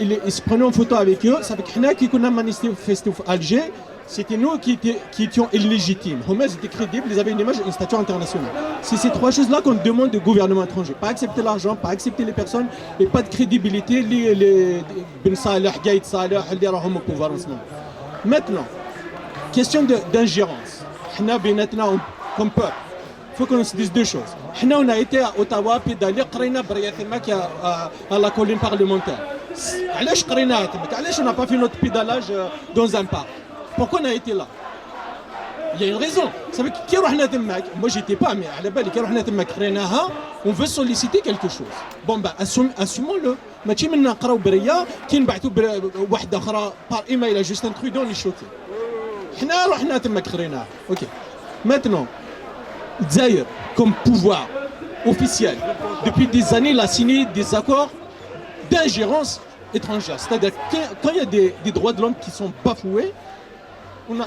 Ils se prenaient en photo avec eux, ça fait que qui qu'on a manifesté à Alger, c'était nous qui étions illégitimes. Ils étaient crédibles, ils avaient une image, une stature internationale. C'est ces 3 choses-là qu'on demande au gouvernement étranger. Pas accepter l'argent, pas accepter les personnes et pas de crédibilité. Ben Saleh, Gaïd Saleh, ils sont au pouvoir en ce moment. Maintenant, question d'ingérence. Comme peuple, il faut qu'on se dise 2 choses. On a été à Ottawa, pédalé, à la colline parlementaire. On n'a pas fait notre pédalage dans un parc. Pourquoi on a été là? Il y a une raison. Moi j'étais pas, mais à la base, on veut solliciter quelque chose. Bon, assumons-le. Par email à Justin Trudeau, on est choqué. Ok. Maintenant, Zaïre, comme pouvoir officiel, depuis des années, il a signé des accords d'ingérence étrangère. C'est-à-dire que quand il y a des droits de l'homme qui sont bafoués,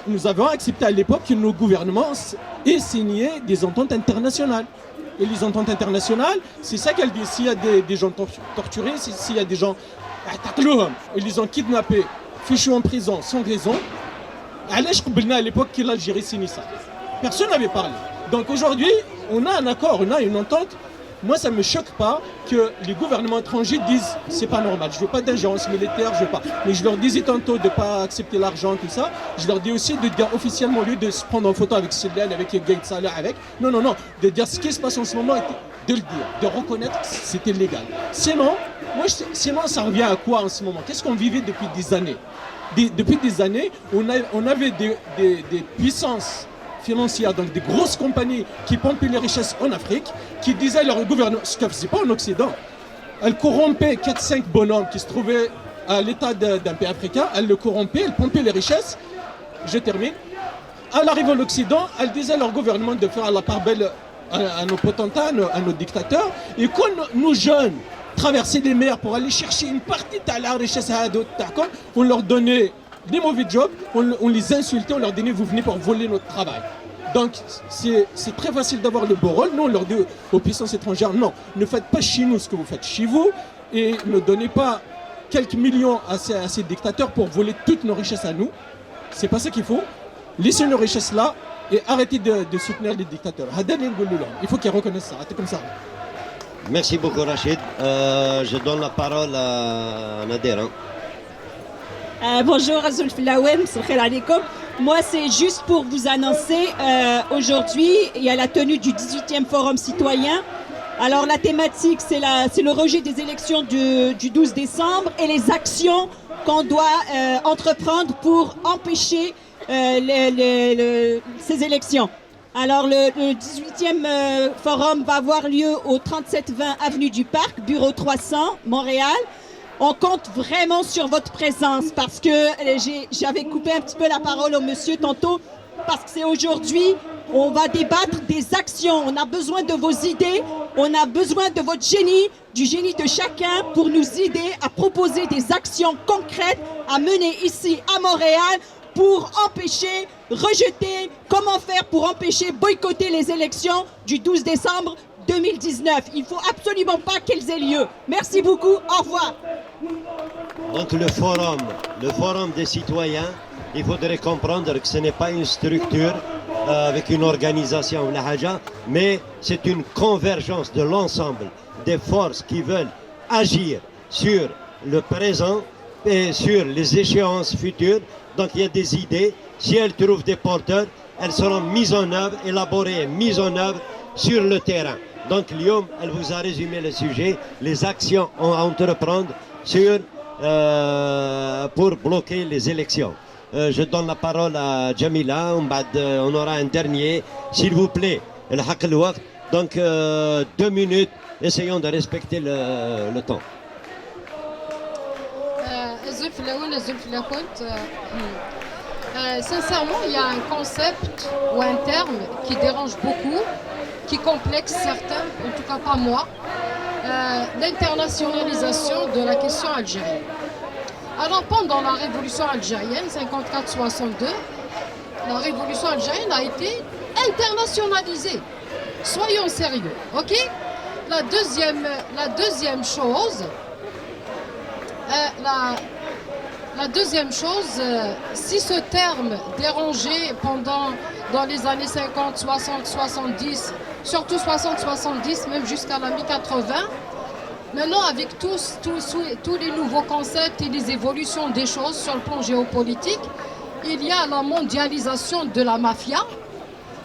nous avons accepté à l'époque que nos gouvernements aient signé des ententes internationales. Et les ententes internationales, c'est ça qu'elles disent. S'il y a des gens torturés, s'il y a des gens ils les ont kidnappés, fichus en prison sans raison, à l'époque que l'Algérie signe ça. Personne n'avait parlé. Donc aujourd'hui, on a un accord, on a une entente. Moi, ça ne me choque pas que les gouvernements étrangers disent c'est pas normal, je veux pas d'ingérence militaire, je veux pas. Mais je leur disais tantôt de ne pas accepter l'argent, tout ça. Je leur dis aussi de dire officiellement, au lieu de se prendre en photo avec Sillel, avec Gaïd Saleh, non, de dire ce qui se passe en ce moment, de le dire, de reconnaître que c'était légal. Sinon, ça revient à quoi en ce moment? Qu'est-ce qu'on vivait depuis des années? Depuis des années, on avait des puissances financières, donc des grosses compagnies qui pompaient les richesses en Afrique, qui disaient à leur gouvernement, ce qu'elles ne faisaient pas en Occident, elles corrompaient 4-5 bonhommes qui se trouvaient à l'état d'un pays africain, elles le corrompaient, elles pompaient les richesses. Je termine. À l'arrivée en Occident, elles disaient à leur gouvernement de faire la part belle à nos potentats, à nos dictateurs, et quand nous jeunes traversaient les mers pour aller chercher une partie de la richesse à d'autres, on leur donnait des mauvais jobs, on les insultait, on leur disait vous venez pour voler notre travail. Donc c'est très facile d'avoir le beau rôle. Nous on leur dit aux puissances étrangères non, ne faites pas chez nous ce que vous faites chez vous et ne donnez pas quelques millions à ces dictateurs pour voler toutes nos richesses à nous. C'est pas ça qu'il faut. Laissez nos richesses là et arrêtez de soutenir les dictateurs. Il faut qu'ils reconnaissent ça. C'est comme ça. Merci beaucoup Rachid. Je donne la parole à Nader. Bonjour Azul Filawem, Moi, c'est juste pour vous annoncer, aujourd'hui, il y a la tenue du 18e Forum citoyen. Alors, la thématique, c'est le rejet des élections du 12 décembre et les actions qu'on doit entreprendre pour empêcher ces élections. Alors, le 18e forum va avoir lieu au 3720 avenue du Parc, bureau 300, Montréal. On compte vraiment sur votre présence parce que j'avais coupé un petit peu la parole au monsieur tantôt, parce que c'est aujourd'hui, on va débattre des actions. On a besoin de vos idées, on a besoin de votre génie, du génie de chacun pour nous aider à proposer des actions concrètes à mener ici à Montréal pour empêcher, rejeter, comment faire pour empêcher, boycotter les élections du 12 décembre 2019. Il ne faut absolument pas qu'elles aient lieu. Merci beaucoup, au revoir. Donc le forum des citoyens, il faudrait comprendre que ce n'est pas une structure avec une organisation, mais c'est une convergence de l'ensemble des forces qui veulent agir sur le présent et sur les échéances futures. Donc il y a des idées, si elles trouvent des porteurs, elles seront mises en œuvre, élaborées, mises en œuvre sur le terrain. Donc Lyon, elle vous a résumé le sujet, les actions à entreprendre pour bloquer les élections. Je donne la parole à Jamila, on aura un dernier, s'il vous plaît, donc 2 minutes, essayons de respecter le temps. Sincèrement, il y a un concept ou un terme qui dérange beaucoup, qui complexe certains, en tout cas pas moi, l'internationalisation de la question algérienne. Alors pendant la révolution algérienne, 54-62, la révolution algérienne a été internationalisée. Soyons sérieux, ok? La deuxième chose, si ce terme dérangeait dans les années 50, 60, 70, surtout 60, 70, même jusqu'à la mi-80, maintenant avec tous les nouveaux concepts et les évolutions des choses sur le plan géopolitique, il y a la mondialisation de la mafia.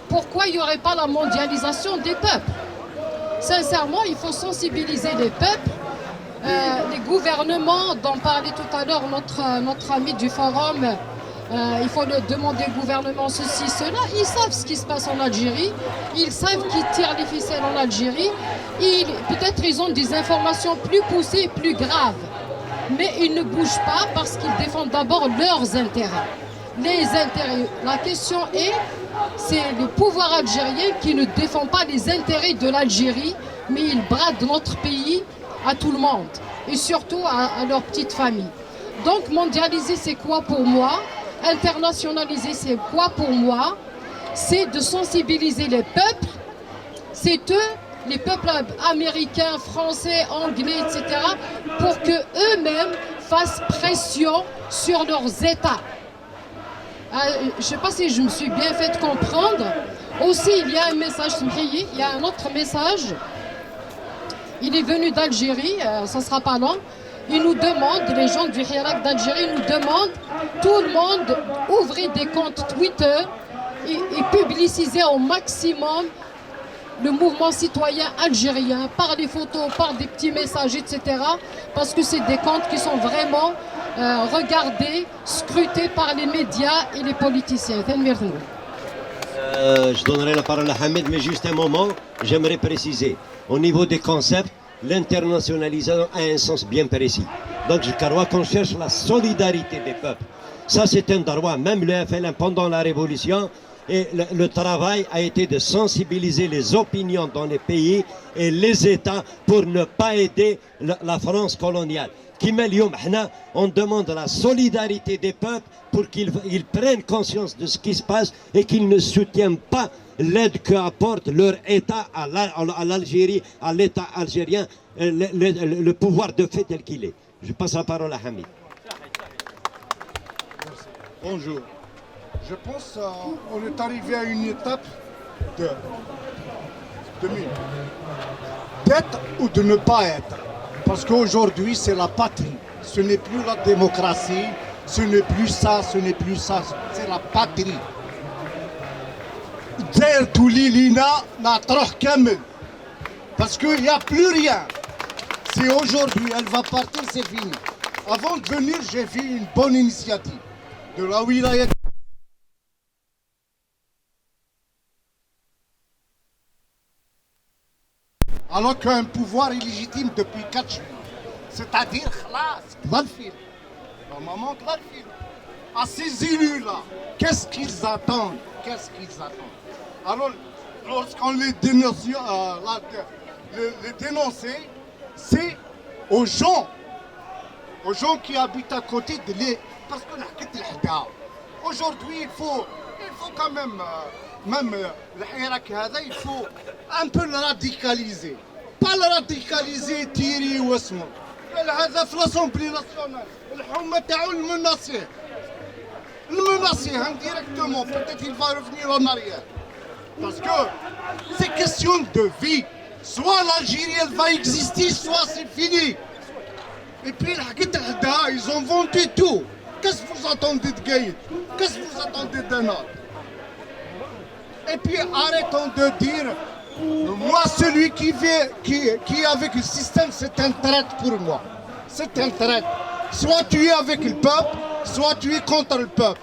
Pourquoi il n'y aurait pas la mondialisation des peuples? Sincèrement, il faut sensibiliser les peuples. Les gouvernements dont parlait tout à l'heure notre ami du forum, il faut le demander au gouvernement ceci, cela, ils savent ce qui se passe en Algérie, ils savent qui tire les ficelles en Algérie, peut-être ils ont des informations plus poussées, plus graves, mais ils ne bougent pas parce qu'ils défendent d'abord leurs intérêts. Les intérêts, la question est, c'est le pouvoir algérien qui ne défend pas les intérêts de l'Algérie, mais il brade notre pays à tout le monde et surtout à leur petite famille. Donc mondialiser, c'est quoi pour moi? Internationaliser, c'est quoi pour moi? C'est de sensibiliser les peuples, c'est eux, les peuples américains, français, anglais, etc., pour qu'eux-mêmes fassent pression sur leurs États. Je ne sais pas si je me suis bien fait comprendre. Aussi, il y a un message, il y a un autre message. Il est venu d'Algérie, ça ne sera pas long. Il nous demande, les gens du Hirak d'Algérie nous demandent, tout le monde, ouvrez des comptes Twitter et publicisez au maximum le mouvement citoyen algérien par les photos, par des petits messages, etc. Parce que c'est des comptes qui sont vraiment regardés, scrutés par les médias et les politiciens. Je donnerai la parole à Hamid, mais juste un moment, j'aimerais préciser. Au niveau des concepts, l'internationalisation a un sens bien précis. Donc je crois qu'on cherche la solidarité des peuples. Ça c'est un droit, même le FLN pendant la Révolution, et le travail a été de sensibiliser les opinions dans les pays et les États pour ne pas aider la France coloniale. On demande la solidarité des peuples pour qu'ils prennent conscience de ce qui se passe et qu'ils ne soutiennent pas l'aide qu'apporte leur État à l'Algérie, à l'État algérien, le pouvoir de fait tel qu'il est. Je passe la parole à Hamid. Bonjour. Je pense qu'on est arrivé à une étape de d'être ou de ne pas être. Parce qu'aujourd'hui, c'est la patrie. Ce n'est plus la démocratie, Ce n'est plus ça, c'est la patrie. Parce qu'il n'y a plus rien. C'est aujourd'hui, elle va partir, c'est fini. Avant de venir, j'ai vu une bonne initiative de la wilaya. Alors qu'un pouvoir illégitime depuis 4 jours. C'est-à-dire, normalement, à ces élus-là, qu'est-ce qu'ils attendent? Alors, lorsqu'on les dénonçait, c'est aux gens qui habitent à côté de les... Parce qu'on a quitté l'Hda. Aujourd'hui, il faut quand même le Hirak, il faut un peu le radicaliser. Pas le radicaliser, tirer ou اسمه. هذا في l'Assemblée nationale. الحكومة تاعو المناصير indirectement. Peut-être il va revenir en arrière. Parce que c'est question de vie. Soit l'Algérie elle va exister, soit c'est fini. Et puis ils ont vendu tout. Qu'est-ce que vous attendez de Gaïd? Qu'est-ce que vous attendez d'un autre? Et puis arrêtons de dire, moi celui qui est avec le système, c'est un traître pour moi. C'est un traître. Soit tu es avec le peuple, soit tu es contre le peuple.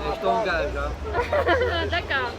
Je t'engage. D'accord.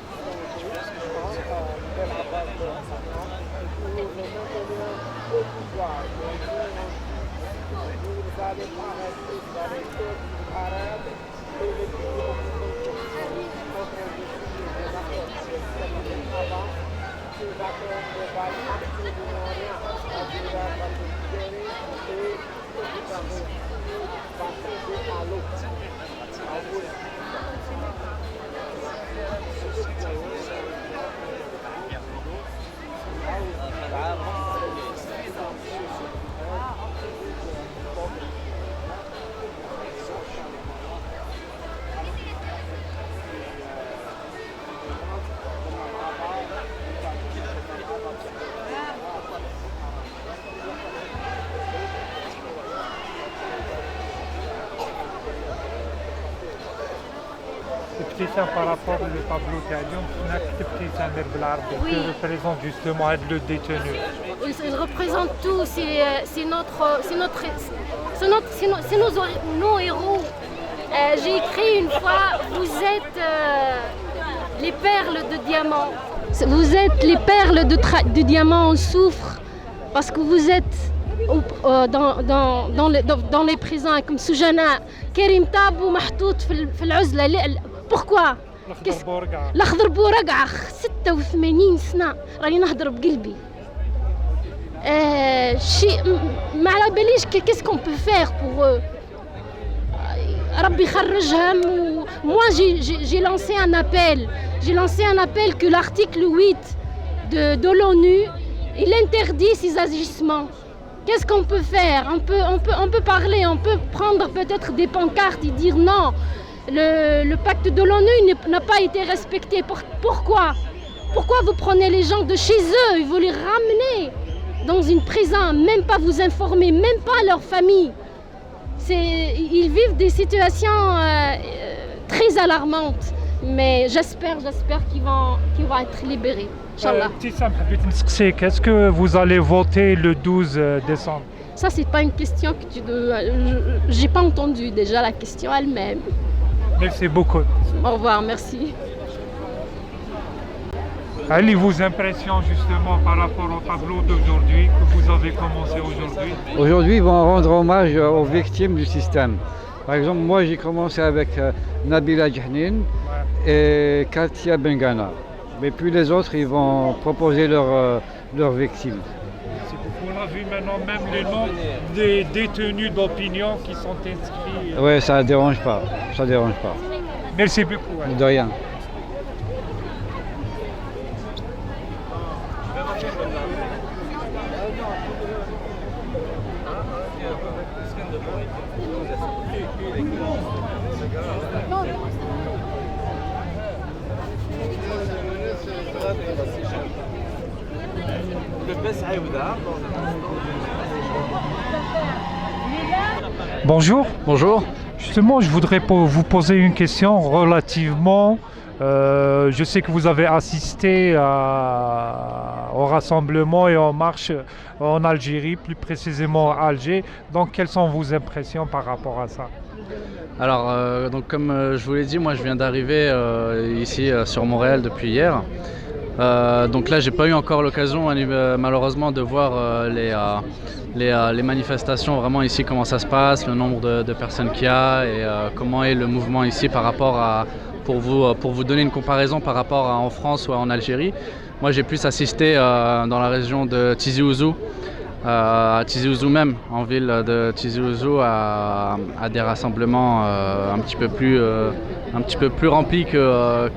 Par rapport au tableau qui représente justement le détenu. Il représente tout, c'est nos héros. J'ai écrit une fois, vous êtes les perles de diamant. Vous êtes les perles de diamant en soufre parce que vous êtes dans les prisons comme Soujana, Karim Tabou محطوط في العزلة. Pourquoi? الأخضر بورقعة 86 سنة راني نهضر بقلبي. شيء ما على باليش qu'est-ce qu'on peut faire pour eux. ربي يخرجهم. Moi j'ai lancé un appel que l'article 8 de l'ONU il interdit ces agissements. Qu'est-ce qu'on peut faire? On peut parler, on peut prendre peut-être des pancartes et dire non. Le pacte de l'ONU n'a pas été respecté. Pourquoi vous prenez les gens de chez eux et vous les ramenez dans une prison, même pas vous informer, même pas leur famille? Ils vivent des situations très alarmantes. Mais j'espère qu'ils vont être libérés. Inch'Allah. Est-ce que vous allez voter le 12 décembre? Ça, c'est pas une question que tu dois... J'ai pas entendu déjà la question elle-même. Merci beaucoup. Au revoir, merci. Ali, vos impressions justement par rapport au tableau d'aujourd'hui que vous avez commencé aujourd'hui? Aujourd'hui, ils vont rendre hommage aux victimes du système. Par exemple, moi j'ai commencé avec Nabila Djahnin et Katia Bengana. Mais puis les autres, ils vont proposer leurs victimes. On a vu maintenant même les noms des détenus d'opinion qui sont inscrits. Oui, ça ne dérange pas. Ça dérange pas. Merci beaucoup. De rien. Bonjour. Bonjour. Justement, je voudrais vous poser une question relativement... je sais que vous avez assisté au rassemblement et en marche en Algérie, plus précisément à Alger. Donc, quelles sont vos impressions par rapport à ça? Alors, donc comme je vous l'ai dit, moi je viens d'arriver ici sur Montréal depuis hier. Donc là, j'ai pas eu encore l'occasion malheureusement de voir les manifestations, vraiment ici comment ça se passe, le nombre de personnes qu'il y a et comment est le mouvement ici par rapport à, pour vous donner une comparaison par rapport à en France ou en Algérie. Moi j'ai plus assisté dans la région de Tizi Ouzou, à Tizi Ouzou même, en ville de Tizi Ouzou, à des rassemblements un petit peu plus remplis que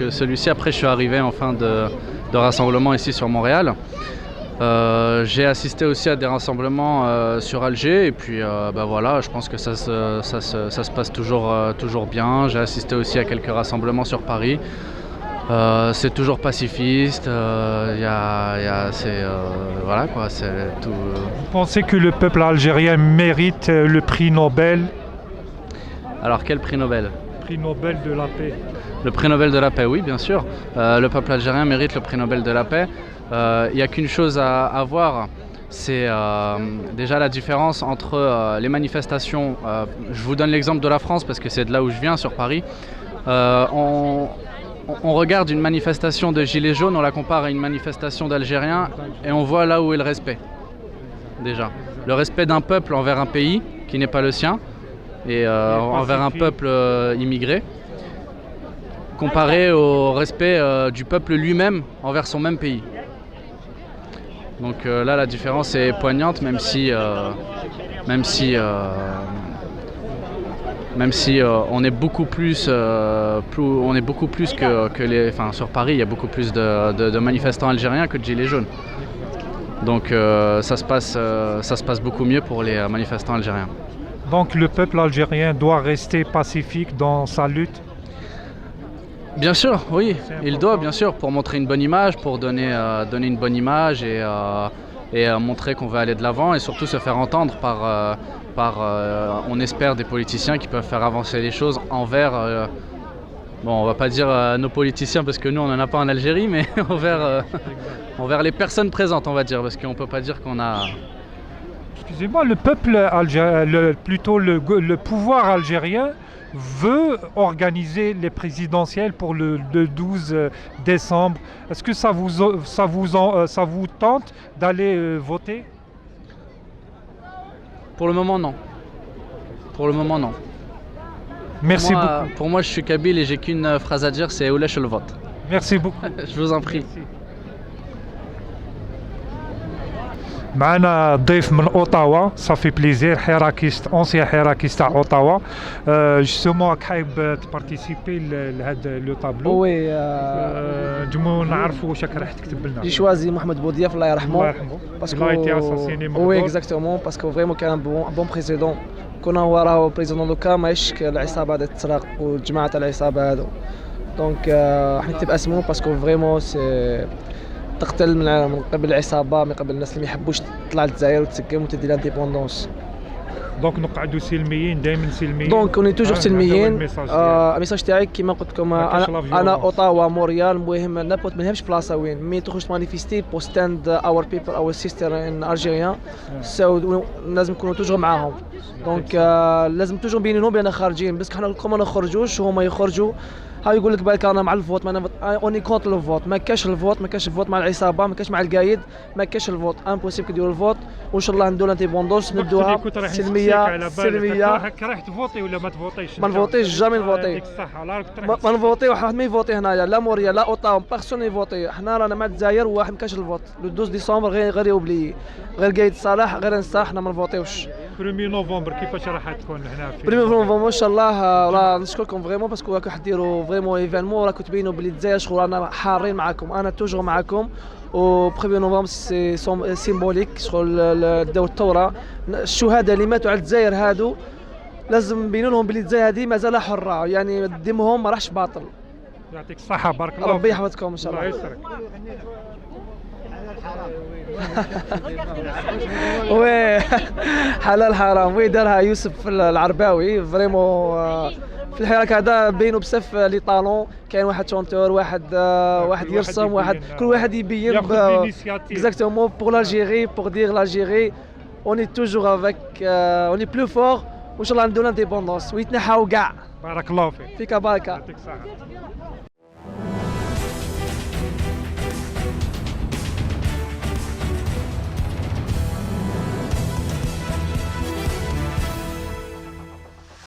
celui-ci. Après je suis arrivé en fin de rassemblement ici sur Montréal. J'ai assisté aussi à des rassemblements sur Alger et puis voilà, je pense que ça se passe toujours bien. J'ai assisté aussi à quelques rassemblements sur Paris. C'est toujours pacifiste, voilà quoi, c'est tout. Vous pensez que le peuple algérien mérite le prix Nobel? Alors quel prix Nobel? Prix Nobel de la paix. Le prix Nobel de la paix, oui bien sûr. Le peuple algérien mérite le prix Nobel de la paix. Il n'y a qu'une chose à voir, c'est déjà la différence entre les manifestations. Je vous donne l'exemple de la France parce que c'est de là où je viens, sur Paris. On regarde une manifestation de gilets jaunes, on la compare à une manifestation d'Algériens et on voit là où est le respect. Déjà, le respect d'un peuple envers un pays qui n'est pas le sien et envers un peuple immigré, comparé au respect du peuple lui-même envers son même pays. Donc là, la différence est poignante, même si on est beaucoup plus, que les. Enfin, sur Paris, il y a beaucoup plus de manifestants algériens que de gilets jaunes. Donc ça se passe beaucoup mieux pour les manifestants algériens. Donc le peuple algérien doit rester pacifique dans sa lutte? Bien sûr, oui, il doit, bien sûr, pour montrer une bonne image, pour donner une bonne image et montrer qu'on veut aller de l'avant et surtout se faire entendre par on espère, des politiciens qui peuvent faire avancer les choses envers, bon, on va pas dire nos politiciens parce que nous on n'en a pas en Algérie, mais envers les personnes présentes, on va dire, parce qu'on peut pas dire qu'on a... Excusez-moi, le peuple algérien, plutôt le pouvoir algérien veut organiser les présidentielles pour le 12 décembre. Est-ce que ça vous tente d'aller voter? Pour le moment, non. Pour le moment, non. Merci beaucoup. Pour moi, je suis kabyle et j'ai qu'une phrase à dire, c'est « Oulèche le vote ». Merci beaucoup. Je vous en prie. Merci. معنا ضيف من اوتاوا صافي بليزير حراكيست اونسيان حراكيست تاع اوتاوا جوستومون راك حايب تبارتيسيبي لهذا لو طابلو وي نجمو نعرفوا واش راح تكتب لنا. جي شوازي محمد بوضياف الله يرحمه الله يرحمه باسكو ايتي اساسيني وي اكزاكتومون باسكو فريمون كان بون بريزيدون كنا هو راهو بريزيدون دوكا ماهيش العصابه هذا التسرق والجماعه تاع العصابه هذو دونك راح نكتب اسمه باسكو فريمون سي تقتل من قبل العصابه من قبل الناس اللي ما يحبوش تطلع للجزائر وتسكم وتدي لانديبوندونس. دونك نقعدوا سلميين دائما سلميين. دونك اوني توجور سلميين. الميساج تاعي كيما قلت لكم انا اوتاوا موريال المهم نابوت ما نهمش بلاصه وين مي تخرج مانيفيستي بور ستاند اور بيبل اور سيستر ان الجيريان سو لازم نكونوا توجور معاهم. دونك لازم توجور بينهم بين خارجين بس حنا كون ما نخرجوش وهما يخرجوا ها يقول لك بالك انا مع الفوت، ما اوني كونت لو فوت، ما كاش الفوت، ما كاش الفوت مع العصابه، ما كاش مع القايد، ما كاش الفوت، امبوسيبل كيديروا الفوت، وان شاء الله نديروا لانتيبوندونس نبدوها سلميه سلميه. رايح تفوتي ولا ما تفوتيش؟ ما نفوتيش، جامي نفوتي، ما نفوتي، واحد ما يفوتي هنايا، لا موريا لا اوطاون بيرسون يفوتي. حنا رانا مع الجزائر وواحد ما كاش الفوت، لو 12 ديسمبر غير يوبلي، غير قايد صالح غير نصح، حنا ما نفوتيوش. 1 نوفمبر كيفاش راح تكون هنا في 1 نوفمبر ان شاء الله؟ راه نشكركم فريمون باسكو راكم حديروا فريمون ايفينمون، راكم تبينوا بلي الجزائر شغل رانا حارين معاكم، انا توجور معاكم. و 1 نوفمبر سي سيمبوليك، شغل داو الثوره، الشهداء اللي ماتوا على الجزائر هادو لازم نبينوا لهم بلي الجزائر هذه مازال حره، يعني دمهم ما راحش باطل. يعطيك الصحه، بارك الله ربي يحفظكم ان شاء الله. الله يسرك. وي حلال حرام، وي دارها يوسف العرباوي فريمون. في الحراك هذا بينوا بزاف لي طالون، كاين واحد شونتور، واحد يرسم، واحد كل واحد يبين اكزاكتومون بور لالجيري، بور دير لالجيري اوني توجور افيك، اوني بلو فور، وان شاء الله نديرو لانديبوندونس ويتنحاو كاع. بارك الله فيك. فيك بركه. يعطيك الصحه.